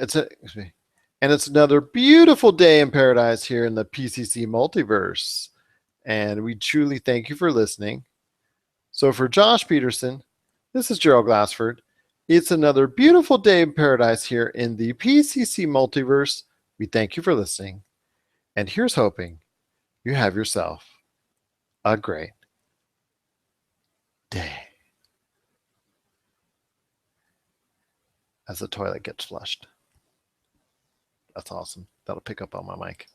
And it's another beautiful day in paradise here in the PCC Multiverse. And we truly thank you for listening. So for Josh Peterson, this is Gerald Glassford. It's another beautiful day in paradise here in the PCC Multiverse. We thank you for listening. And here's hoping you have yourself a great day. As the toilet gets flushed. That's awesome. That'll pick up on my mic.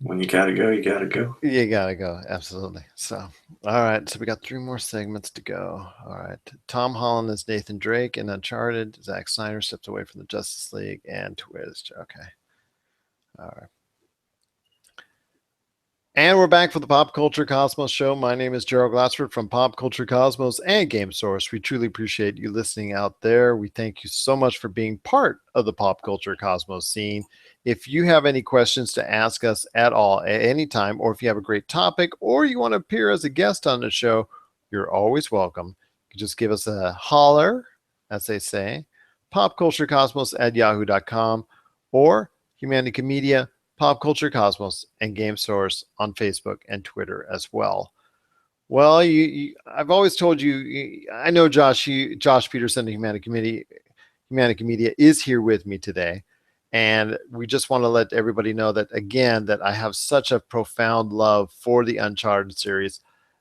When you gotta go, you gotta go. You gotta go. Absolutely. So, all right. So we got 3 more segments to go. All right. Tom Holland is Nathan Drake in Uncharted. Zack Snyder steps away from the Justice League and Twist. Okay. All right. And we're back for the Pop Culture Cosmos show. My name is Gerald Glassford from Pop Culture Cosmos and Game Source. We truly appreciate you listening out there. We thank you so much for being part of the Pop Culture Cosmos scene. If you have any questions to ask us at all at any time, or if you have a great topic, or you want to appear as a guest on the show, you're always welcome. You can just give us a holler, as they say, popculturecosmos at yahoo.com, or Humanica Media, Pop Culture Cosmos, and Game Source on Facebook and Twitter as well. Well, I've always told you, I know Josh Peterson of Humanica Media is here with me today. And we just want to let everybody know that, again, that I have such a profound love for the Uncharted series,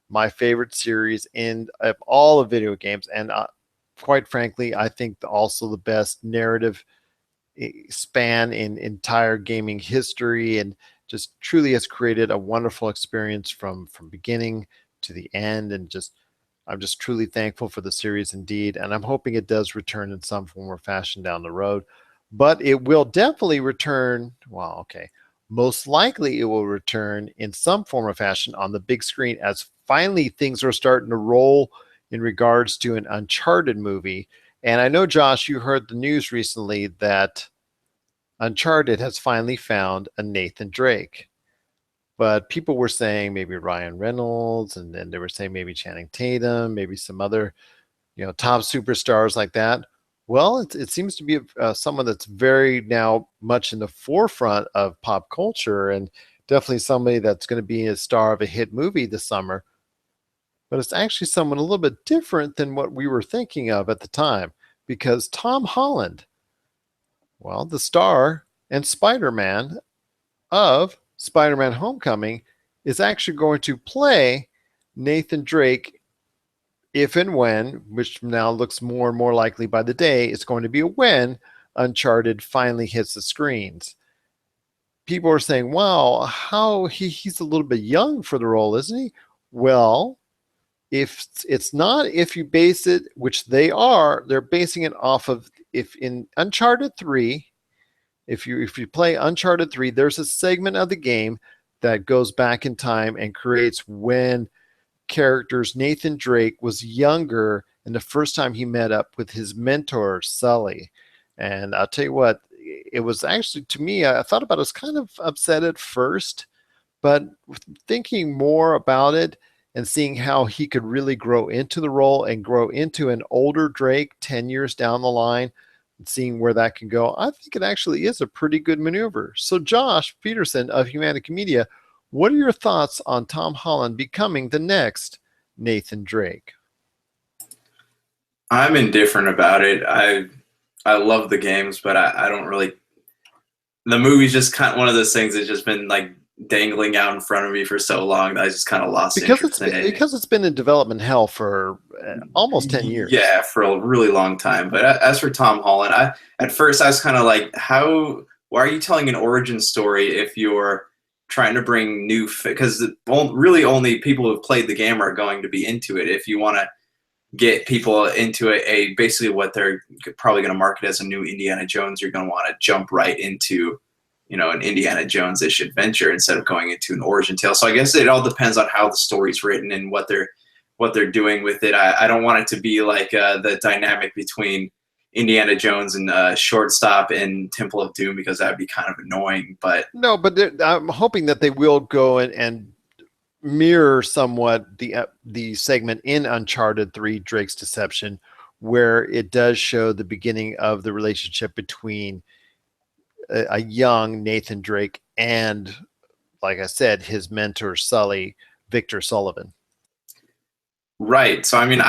my favorite series of all of video games. And quite frankly, I think also the best narrative span in entire gaming history, and just truly has created a wonderful experience from beginning to the end. And I'm just truly thankful for the series indeed, and I'm hoping it does return in some form or fashion down the road. But it will definitely return. Well, okay, most likely it will return in some form or fashion on the big screen, as finally things are starting to roll in regards to an Uncharted movie. And I know, Josh, you heard the news recently that Uncharted has finally found a Nathan Drake. But people were saying maybe Ryan Reynolds, and then they were saying maybe Channing Tatum, maybe some other, top superstars like that. Well, it seems to be someone that's very now much in the forefront of pop culture, and definitely somebody that's going to be a star of a hit movie this summer. But it's actually someone a little bit different than what we were thinking of at the time, because Tom Holland, well, the star and Spider-Man of Spider-Man Homecoming, is actually going to play Nathan Drake if and when, which now looks more and more likely by the day, it's going to be when Uncharted finally hits the screens. People are saying, wow, how he's a little bit young for the role, isn't he? Well, if it's not, if you base it, which they're basing it off of, if in Uncharted 3, if you play Uncharted 3, there's a segment of the game that goes back in time and creates when characters Nathan Drake was younger and the first time he met up with his mentor Sully. And I'll tell you what, it was actually, to me, I thought about it, I was kind of upset at first, but thinking more about it and seeing how he could really grow into the role and grow into an older Drake 10 years down the line, and seeing where that can go, I think it actually is a pretty good maneuver. So Josh Peterson of Humanica Media, what are your thoughts on Tom Holland becoming the next Nathan Drake? I'm indifferent about it. I love the games, but I don't really. The movie's just kind of one of those things that's just been like dangling out in front of me for so long that I just kind of lost interest in it. Because it's been in development hell for almost 10 years. Yeah, for a really long time. But as for Tom Holland, at first I was kind of like, why are you telling an origin story if you're trying to bring new, because really only people who've played the game are going to be into it. If you want to get people into basically what they're probably going to market as a new Indiana Jones, you're going to want to jump right into, an Indiana Jones-ish adventure instead of going into an origin tale. So I guess it all depends on how the story's written and what they're doing with it. I don't want it to be like the dynamic between Indiana Jones and Shortstop and Temple of Doom, because that'd be kind of annoying. But no, but I'm hoping that they will go and mirror somewhat the segment in Uncharted 3, Drake's Deception, where it does show the beginning of the relationship between a young Nathan Drake and, like I said, his mentor Sully, Victor Sullivan. Right. So I mean,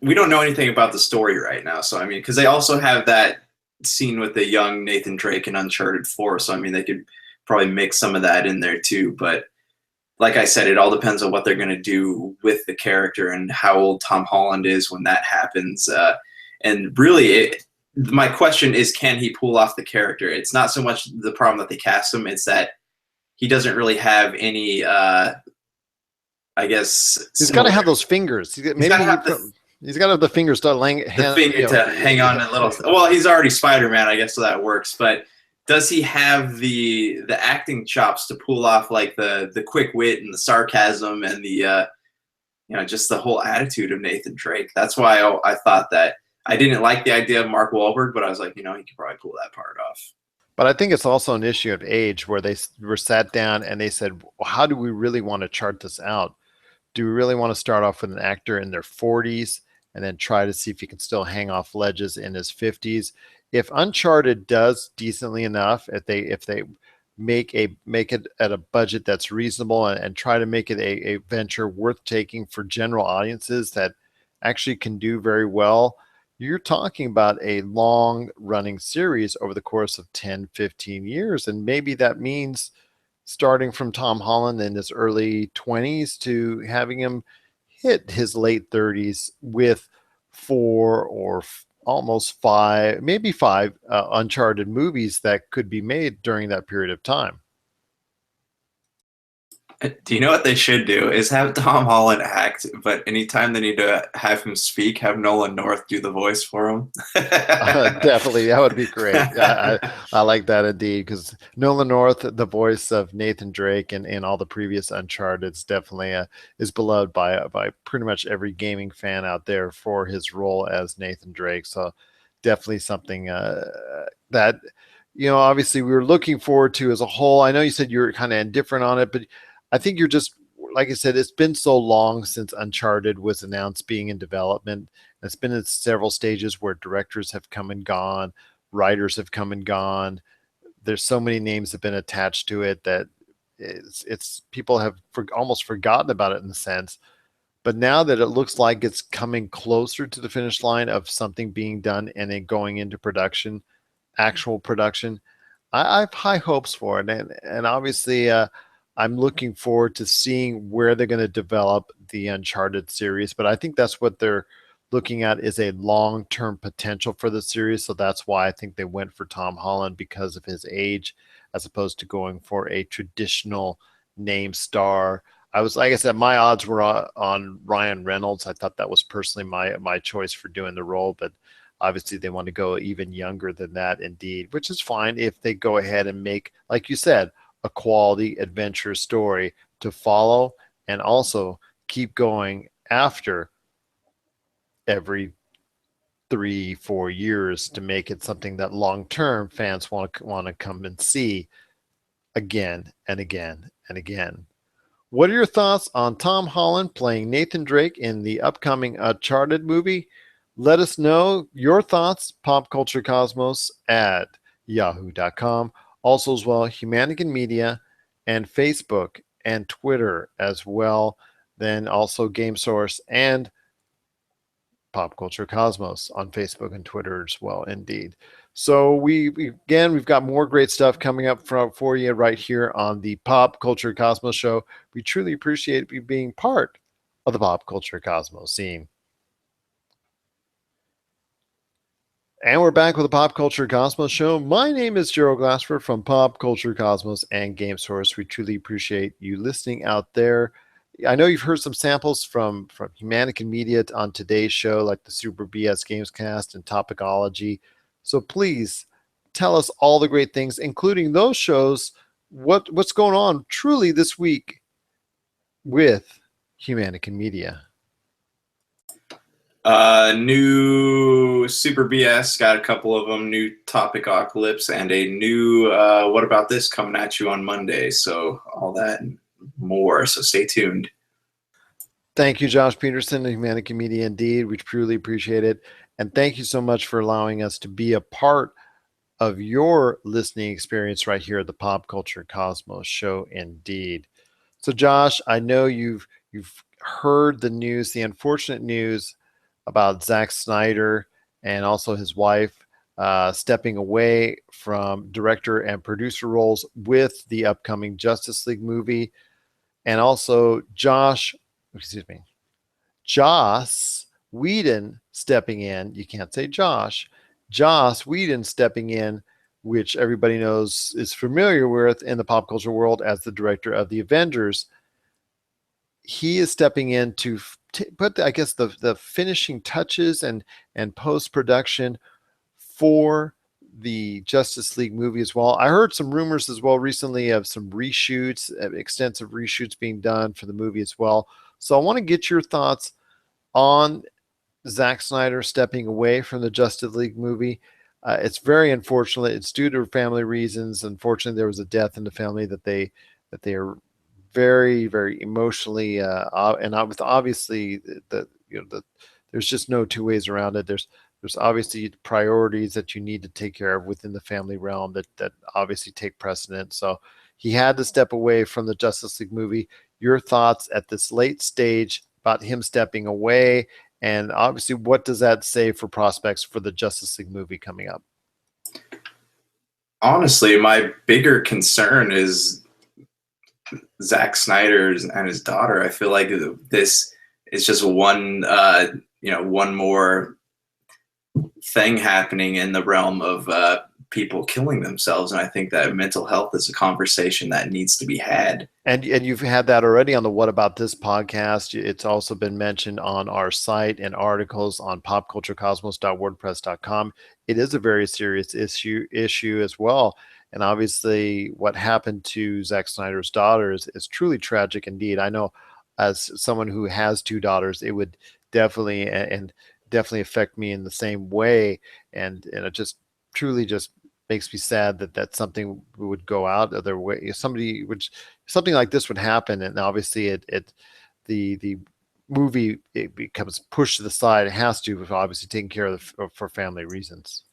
we don't know anything about the story right now. So I mean, because they also have that scene with the young Nathan Drake in Uncharted 4. So I mean, they could probably mix some of that in there too. But like I said, it all depends on what they're going to do with the character and how old Tom Holland is when that happens. And really, my question is, can he pull off the character? It's not so much the problem that they cast him, it's that he doesn't really have any, I guess. He's got to have those fingers. He's got to have the fingers to hang on a little. Well, he's already Spider-Man, I guess, so that works. But does he have the acting chops to pull off like the quick wit and the sarcasm and the just the whole attitude of Nathan Drake? That's why I thought that I didn't like the idea of Mark Wahlberg, but I was like, he could probably pull that part off. But I think it's also an issue of age where they were sat down and they said, well, how do we really want to chart this out? Do we really want to start off with an actor in their 40s and then try to see if he can still hang off ledges in his 50s? If Uncharted does decently enough, if they make it at a budget that's reasonable and try to make it a venture worth taking for general audiences that actually can do very well, you're talking about a long running series over the course of 10, 15 years. And maybe that means starting from Tom Holland in his early 20s to having him hit his late 30s with four or almost five, maybe five Uncharted movies that could be made during that period of time. Do you know what they should do? Is have Tom Holland act, but anytime they need to have him speak, have Nolan North do the voice for him. Definitely, that would be great. I like that indeed, because Nolan North, the voice of Nathan Drake and all the previous Uncharted, definitely is beloved by pretty much every gaming fan out there for his role as Nathan Drake. So definitely something that obviously we were looking forward to as a whole. I know you said you're kind of indifferent on it, but I think you're just, like I said, it's been so long since Uncharted was announced being in development. It's been in several stages where directors have come and gone, writers have come and gone. There's so many names have been attached to it that it's people have almost forgotten about it in a sense. But now that it looks like it's coming closer to the finish line of something being done and then going into production, actual production, I have high hopes for it. And obviously, I'm looking forward to seeing where they're going to develop the Uncharted series. But I think that's what they're looking at, is a long-term potential for the series. So that's why I think they went for Tom Holland, because of his age, as opposed to going for a traditional name star. I was, like I said, my odds were on Ryan Reynolds. I thought that was personally my choice for doing the role, but obviously they want to go even younger than that, indeed, which is fine if they go ahead and make, like you said, a quality adventure story to follow and also keep going after every 3-4 years to make it something that long-term fans want to come and see again and again and again. What are your thoughts on Tom Holland playing Nathan Drake in the upcoming Uncharted movie? Let us know your thoughts, popculturecosmos at yahoo.com. Also, as well, Humanican Media and Facebook and Twitter as well. Then also Game Source and Pop Culture Cosmos on Facebook and Twitter as well, indeed. So we've got more great stuff coming up for you right here on the Pop Culture Cosmos show. We truly appreciate you being part of the Pop Culture Cosmos scene. And we're back with the Pop Culture Cosmos show. My name is Gerald Glassford from Pop Culture Cosmos and Game Source. We truly appreciate you listening out there. I know you've heard some samples from Humanican Media on today's show, like the Super BS Gamescast and Topicology. So please tell us all the great things, including those shows. What's going on truly this week with Humanican Media? New Super BS, got a couple of them, new Topic Apocalypse, and a new What About This coming at you on Monday. So all that and more. So stay tuned. Thank you, Josh Peterson of Humanican Media, indeed. We truly appreciate it. And thank you so much for allowing us to be a part of your listening experience right here at the Pop Culture Cosmos show, indeed. So, Josh, I know you've heard the news, the unfortunate news about Zack Snyder and also his wife stepping away from director and producer roles with the upcoming Justice League movie, and also Joss Whedon stepping in. You can't say Josh. Joss Whedon stepping in, which everybody knows is familiar with in the pop culture world as the director of the Avengers. He is stepping in to put, I guess, the finishing touches and post production for the Justice League movie as well. I heard some rumors as well recently of some reshoots, extensive reshoots being done for the movie as well. So I want to get your thoughts on Zack Snyder stepping away from the Justice League movie. It's very unfortunate. It's due to family reasons. Unfortunately, there was a death in the family that they are very, very emotionally and obviously there's just no two ways around it. There's obviously priorities that you need to take care of within the family realm that obviously take precedence. So he had to step away from the Justice League movie. Your thoughts at this late stage about him stepping away, and obviously, what does that say for prospects for the Justice League movie coming up? Honestly, my bigger concern is Zack Snyder and his daughter. I feel like this is just one more thing happening in the realm of people killing themselves, and I think that mental health is a conversation that needs to be had. And you've had that already on the What About This podcast. It's also been mentioned on our site and articles on popculturecosmos.wordpress.com. It is a very serious issue as well. And obviously, what happened to Zack Snyder's daughter is truly tragic indeed. I know, as someone who has two daughters, it would definitely affect me in the same way. And it just truly just makes me sad that something would go out of their way. Something like this would happen, and obviously the movie, it becomes pushed to the side. It has to, obviously, taking care of for family reasons.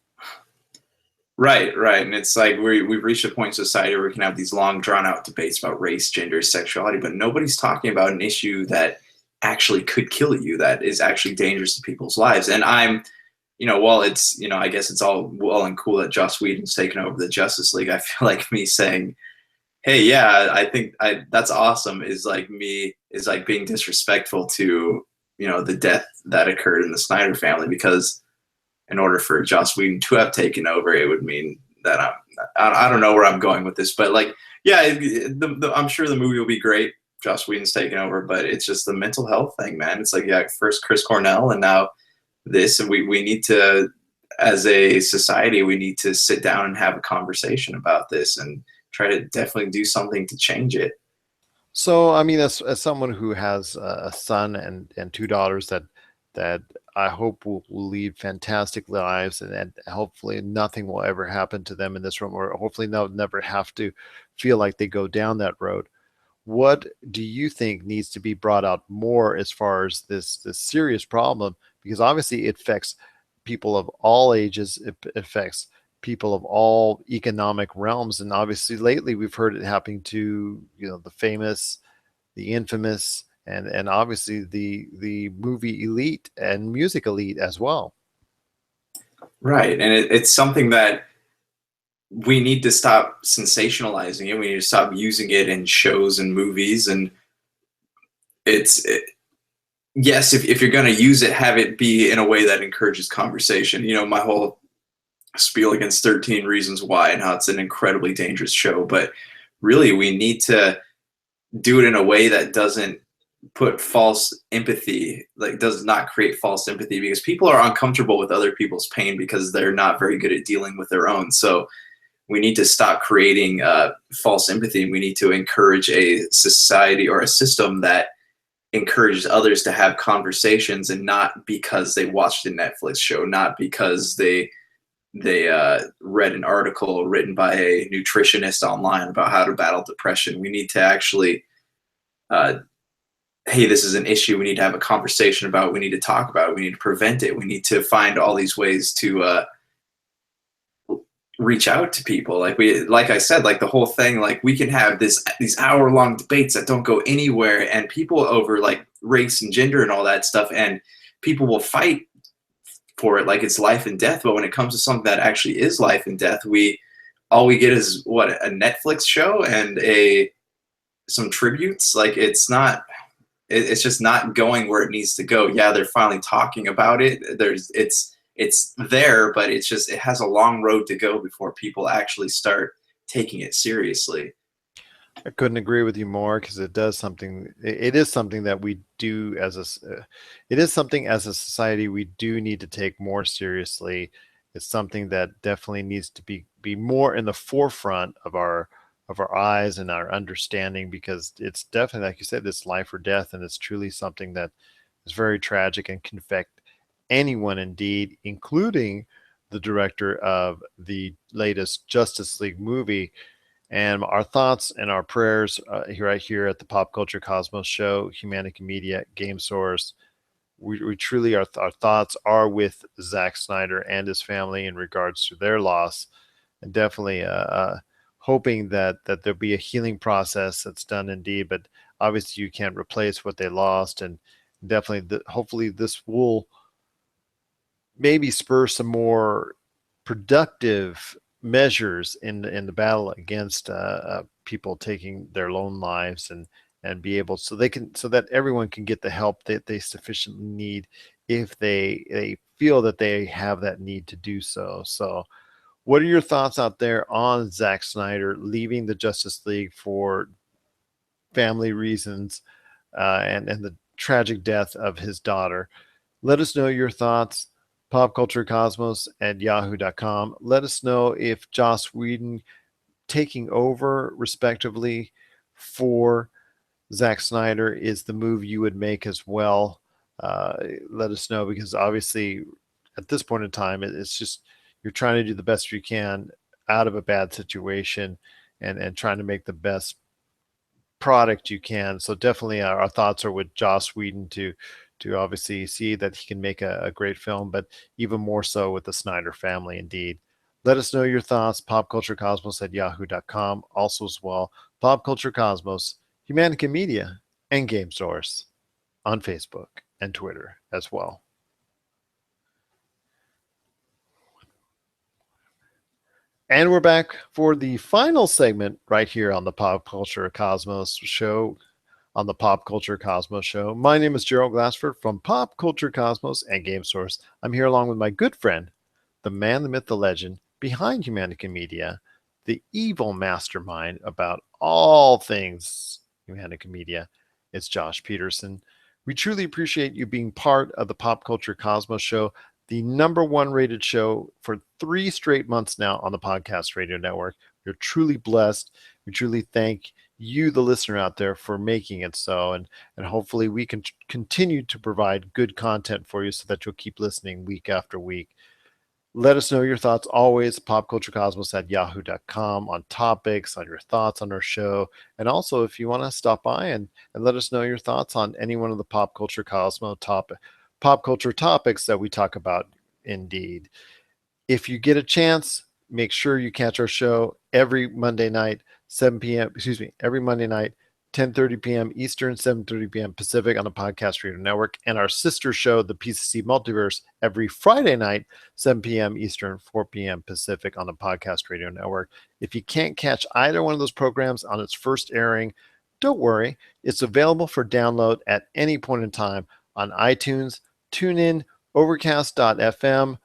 Right, and it's like we've reached a point in society where we can have these long, drawn-out debates about race, gender, sexuality, but nobody's talking about an issue that actually could kill you, that is actually dangerous to people's lives. And while it's, I guess it's all well and cool that Joss Whedon's taken over the Justice League, I feel like me saying, hey, yeah, I think that's awesome is like being disrespectful to, the death that occurred in the Snyder family, because in order for Joss Whedon to have taken over, it would mean that I don't know where I'm going with this, but like, yeah, I'm sure the movie will be great. Joss Whedon's taken over, but it's just the mental health thing, man. It's like, yeah, first Chris Cornell and now this, and we need to, as a society, we need to sit down and have a conversation about this and try to definitely do something to change it. So, I mean, as someone who has a son and two daughters that I hope will lead fantastic lives, and hopefully nothing will ever happen to them in this room, or hopefully they'll never have to feel like they go down that road. What do you think needs to be brought out more as far as this serious problem? Because obviously it affects people of all ages. It affects people of all economic realms. And obviously lately we've heard it happening to, the famous, the infamous, and obviously the movie elite and music elite as well. Right. And it's something that we need to stop sensationalizing it. We need to stop using it in shows and movies. And yes, if you're going to use it, have it be in a way that encourages conversation. My whole spiel against 13 Reasons Why and how it's an incredibly dangerous show. But really, we need to do it in a way that doesn't put false empathy, like does not create false empathy, because people are uncomfortable with other people's pain because they're not very good at dealing with their own. So we need to stop creating false empathy. We need to encourage a society or a system that encourages others to have conversations, and not because they watched a Netflix show, not because they read an article written by a nutritionist online about how to battle depression. We need to actually, hey, this is an issue we need to have a conversation about. We need to talk about it. We need to prevent it. We need to find all these ways to reach out to people. Like I said, like the whole thing, like we can have these hour-long debates that don't go anywhere, and people over like race and gender and all that stuff, and people will fight for it like it's life and death. But when it comes to something that actually is life and death, all we get is what, a Netflix show and some tributes. Like it's just not going where it needs to go. Yeah, they're finally talking about it. It's there, but it has a long road to go before people actually start taking it seriously. I couldn't agree with you more, because it is something that we do it is something as a society we do need to take more seriously. It's something that definitely needs to be more in the forefront of our eyes and our understanding, because it's definitely, like you said, it's life or death, and it's truly something that is very tragic and can affect anyone indeed, including the director of the latest Justice League movie. And our thoughts and our prayers right here at the Pop Culture Cosmos Show, Humanica Media, Game Source. We truly, our thoughts are with Zack Snyder and his family in regards to their loss, and definitely hoping that there'll be a healing process that's done indeed. But obviously, you can't replace what they lost, and definitely, hopefully, this will maybe spur some more productive measures in the battle against people taking their own lives, and be able, so they can, so that everyone can get the help that they sufficiently need if they feel that they have that need to do so. So what are your thoughts out there on Zack Snyder leaving the Justice League for family reasons, and the tragic death of his daughter? Let us know your thoughts. Popculturecosmos at yahoo.com. Let us know if Joss Whedon taking over, respectively, for Zack Snyder is the move you would make as well. Uh, Let us know, because obviously, at this point in time, it's just you're trying to do the best you can out of a bad situation, and trying to make the best product you can. So definitely our thoughts are with Joss Whedon to obviously see that he can make a great film, but even more so with the Snyder family indeed. Let us know your thoughts, popculturecosmos at yahoo.com. Also as well, Pop Culture Cosmos, Humanica Media, and Game Source on Facebook and Twitter as well. And we're back for the final segment right here on the Pop Culture Cosmos show, on the Pop Culture Cosmos show. My name is Gerald Glassford from Pop Culture Cosmos and Game Source. I'm here along with my good friend, the man, the myth, the legend behind Humanica Media, the evil mastermind about all things Humanica Media. It's Josh Peterson. We truly appreciate you being part of the Pop Culture Cosmos show, the number one rated show for 3 straight months now on the Podcast Radio Network. You're truly blessed. We truly thank you, the listener out there, for making it so. And hopefully we can continue to provide good content for you so that you'll keep listening week after week. Let us know your thoughts always, popculturecosmos at yahoo.com, on topics, on your thoughts on our show. And also, if you want to stop by and let us know your thoughts on any one of the Pop Culture Cosmos pop culture topics that we talk about indeed. If you get a chance, make sure you catch our show every Monday night, 7 p.m. Excuse me, every Monday night, 10:30 p.m. Eastern, 7:30 p.m. Pacific on the Podcast Radio Network, and our sister show, the PCC Multiverse, every Friday night, 7 p.m. Eastern, 4 p.m. Pacific on the Podcast Radio Network. If you can't catch either one of those programs on its first airing, don't worry. It's available for download at any point in time on iTunes, TuneIn, Overcast.fm,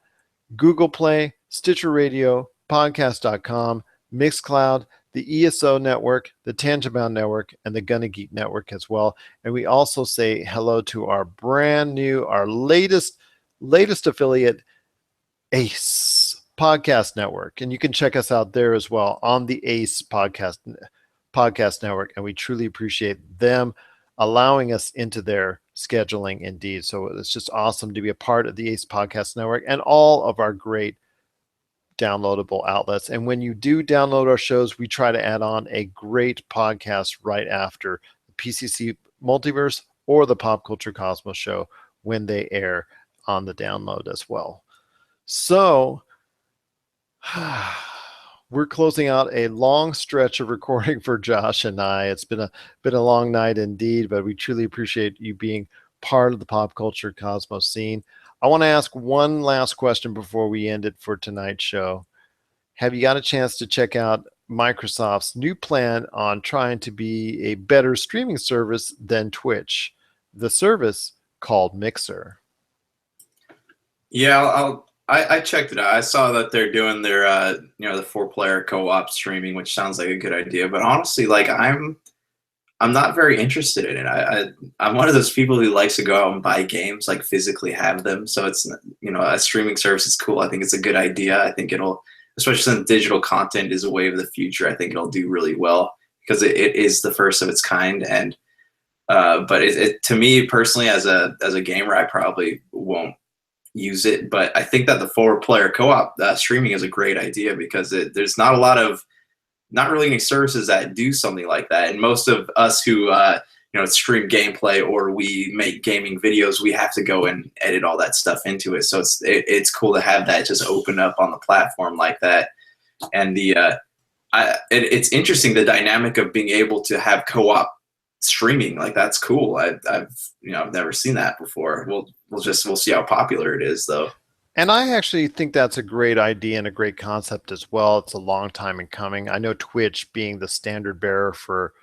Google Play, Stitcher Radio, Podcast.com, Mixcloud, the ESO Network, the Tangibound Network, and the Gonna Geek Network as well. And we also say hello to our brand new, our latest affiliate, ACE Podcast Network. And you can check us out there as well on the ACE Podcast Network. And we truly appreciate them allowing us into their scheduling indeed. So it's just awesome to be a part of the ACE Podcast Network and all of our great downloadable outlets. And when you do download our shows, we try to add on a great podcast right after the PCC Multiverse or the Pop Culture Cosmos show when they air on the download as well. So we're closing out a long stretch of recording for Josh and I. It's been a long night indeed, but we truly appreciate you being part of the Pop Culture Cosmos scene. I want to ask one last question before we end it for tonight's show. Have you got a chance to check out Microsoft's new plan on trying to be a better streaming service than Twitch? The service called Mixer. Yeah, I checked it out. I saw that they're doing their the 4-player co-op streaming, which sounds like a good idea. But honestly, like I'm not very interested in it. I'm one of those people who likes to go out and buy games, like physically have them. So it's, a streaming service is cool. I think it's a good idea. I think it'll, especially since digital content is a way of the future, I think it'll do really well because it is the first of its kind. And but to me personally, as a gamer, I probably won't use it. But I think that the forward player co-op streaming is a great idea because there's not really any services that do something like that. And most of us who stream gameplay or we make gaming videos, we have to go and edit all that stuff into it. So it's cool to have that just open up on the platform like that. And it's interesting, the dynamic of being able to have co-op streaming. Like, that's cool. I've never seen that before. We'll see how popular it is though. And I actually think that's a great idea and a great concept as well. It's a long time in coming. I know Twitch being the standard bearer for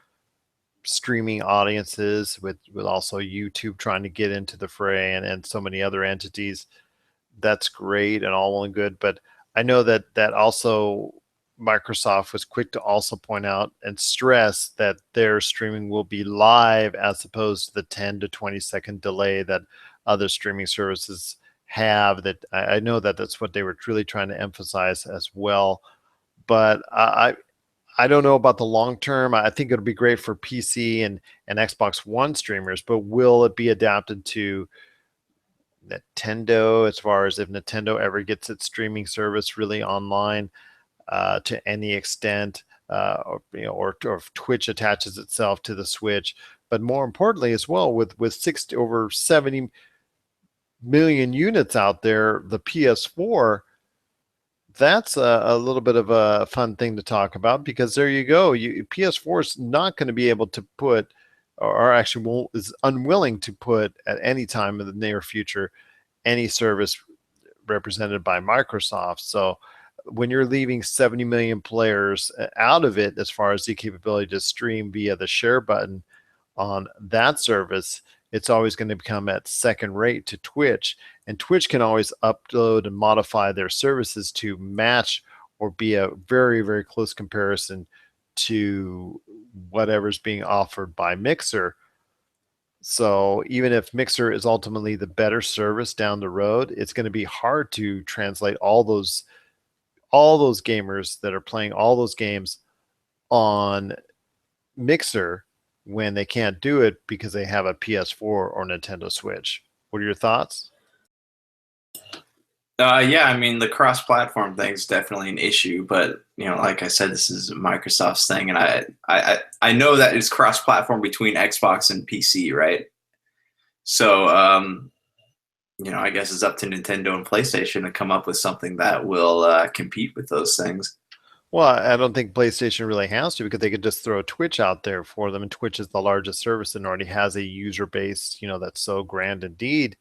streaming audiences, with also YouTube trying to get into the fray, and so many other entities. That's great and all well and good. But I know that also Microsoft was quick to also point out and stress that their streaming will be live as opposed to the 10 to 20-second delay that other streaming services have. That I know that that's what they were really trying to emphasize as well. But I don't know about the long term. I think it'll be great for PC and Xbox One streamers, but will it be adapted to Nintendo, as far as if Nintendo ever gets its streaming service really online to any extent, or if Twitch attaches itself to the Switch? But more importantly as well, with over 70 million units out there, the PS4, that's a little bit of a fun thing to talk about, because there you go. PS4 is not going to be able to put, or actually is unwilling to put at any time in the near future, any service represented by Microsoft. So when you're leaving 70 million players out of it, as far as the capability to stream via the share button on that service, it's always going to become at second rate to Twitch. And Twitch can always upload and modify their services to match or be a very, very close comparison to whatever's being offered by Mixer. So even if Mixer is ultimately the better service down the road, it's going to be hard to translate all those gamers that are playing all those games on Mixer when they can't do it because they have a PS4 or Nintendo Switch. What are your thoughts? Yeah, I mean, the cross-platform thing is definitely an issue, but like I said, this is Microsoft's thing, and I know that it's cross-platform between Xbox and PC, right? So I guess it's up to Nintendo and PlayStation to come up with something that will compete with those things. Well, I don't think PlayStation really has to, because they could just throw Twitch out there for them, and Twitch is the largest service and already has a user base, that's so grand indeed.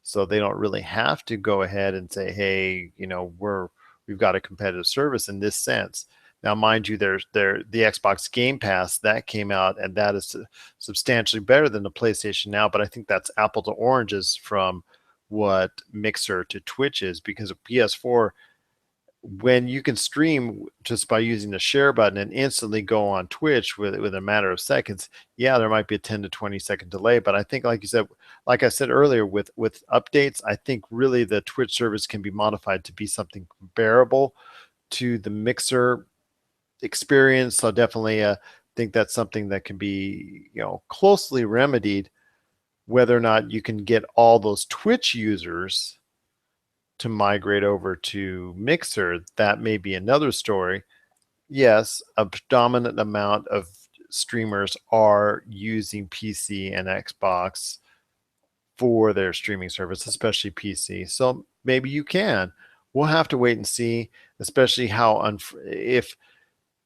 So they don't really have to go ahead and say, hey, we've got a competitive service in this sense. Now, mind you, there's the Xbox Game Pass that came out, and that is substantially better than the PlayStation Now. But I think that's apple to oranges from what Mixer to Twitch is, because of PS4, when you can stream just by using the share button and instantly go on Twitch with a matter of seconds, yeah, there might be a 10 to 20-second delay. But I think, like I said earlier, with updates, I think really the Twitch service can be modified to be something comparable to the Mixer experience. So definitely think that's something that can be closely remedied. Whether or not you can get all those Twitch users to migrate over to Mixer, that may be another story. Yes, a predominant amount of streamers are using PC and Xbox for their streaming service, especially PC. So maybe you can. We'll have to wait and see, especially if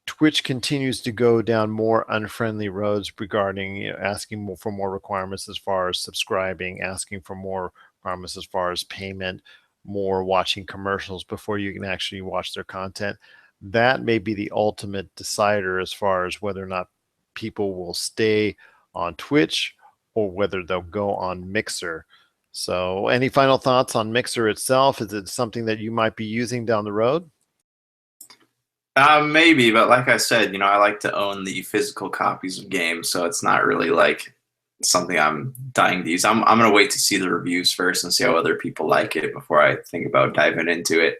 Twitch continues to go down more unfriendly roads regarding asking for more requirements as far as subscribing, asking for more requirements as far as payment, more watching commercials before you can actually watch their content. That may be the ultimate decider as far as whether or not people will stay on Twitch or whether they'll go on Mixer. So any final thoughts on Mixer itself? Is it something that you might be using down the road? Maybe, but like I said, I like to own the physical copies of games, so it's not really like something I'm dying to use. I'm gonna wait to see the reviews first and see how other people like it before I think about diving into it.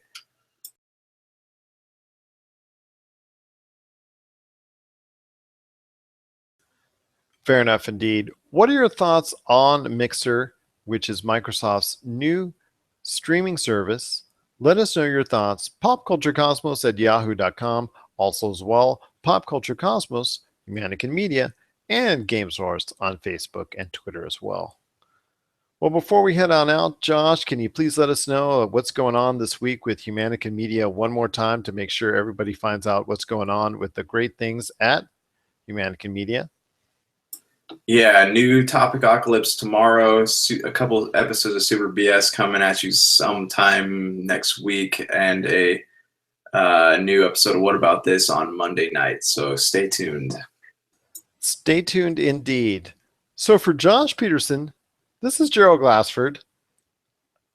Fair enough indeed. What are your thoughts on Mixer, which is Microsoft's new streaming service? Let us know your thoughts. Popculturecosmos at yahoo.com. Also, as well, Pop Culture Cosmos, Humanican Media, and GameSource on Facebook and Twitter as well. Well, before we head on out, Josh, can you please let us know what's going on this week with Humanican Media one more time to make sure everybody finds out what's going on with the great things at Humanican Media? Yeah, new Topicocalypse tomorrow. A couple episodes of Super BS coming at you sometime next week, and a new episode of What About This on Monday night. So stay tuned. Stay tuned indeed. So for Josh Peterson, this is Gerald Glassford.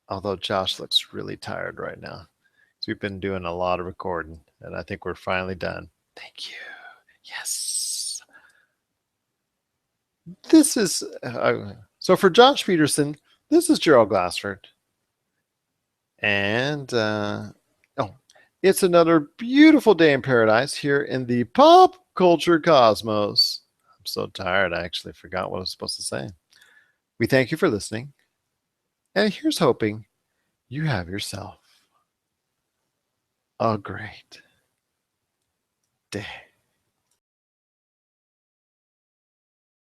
Although Josh looks really tired right now. So we've been doing a lot of recording, and I think we're finally done. Thank you. Yes. This is so for Josh Peterson, this is Gerald Glassford. And it's another beautiful day in paradise here in the pop culture cosmos. I'm so tired, I actually forgot what I was supposed to say. We thank you for listening. And here's hoping you have yourself a great day.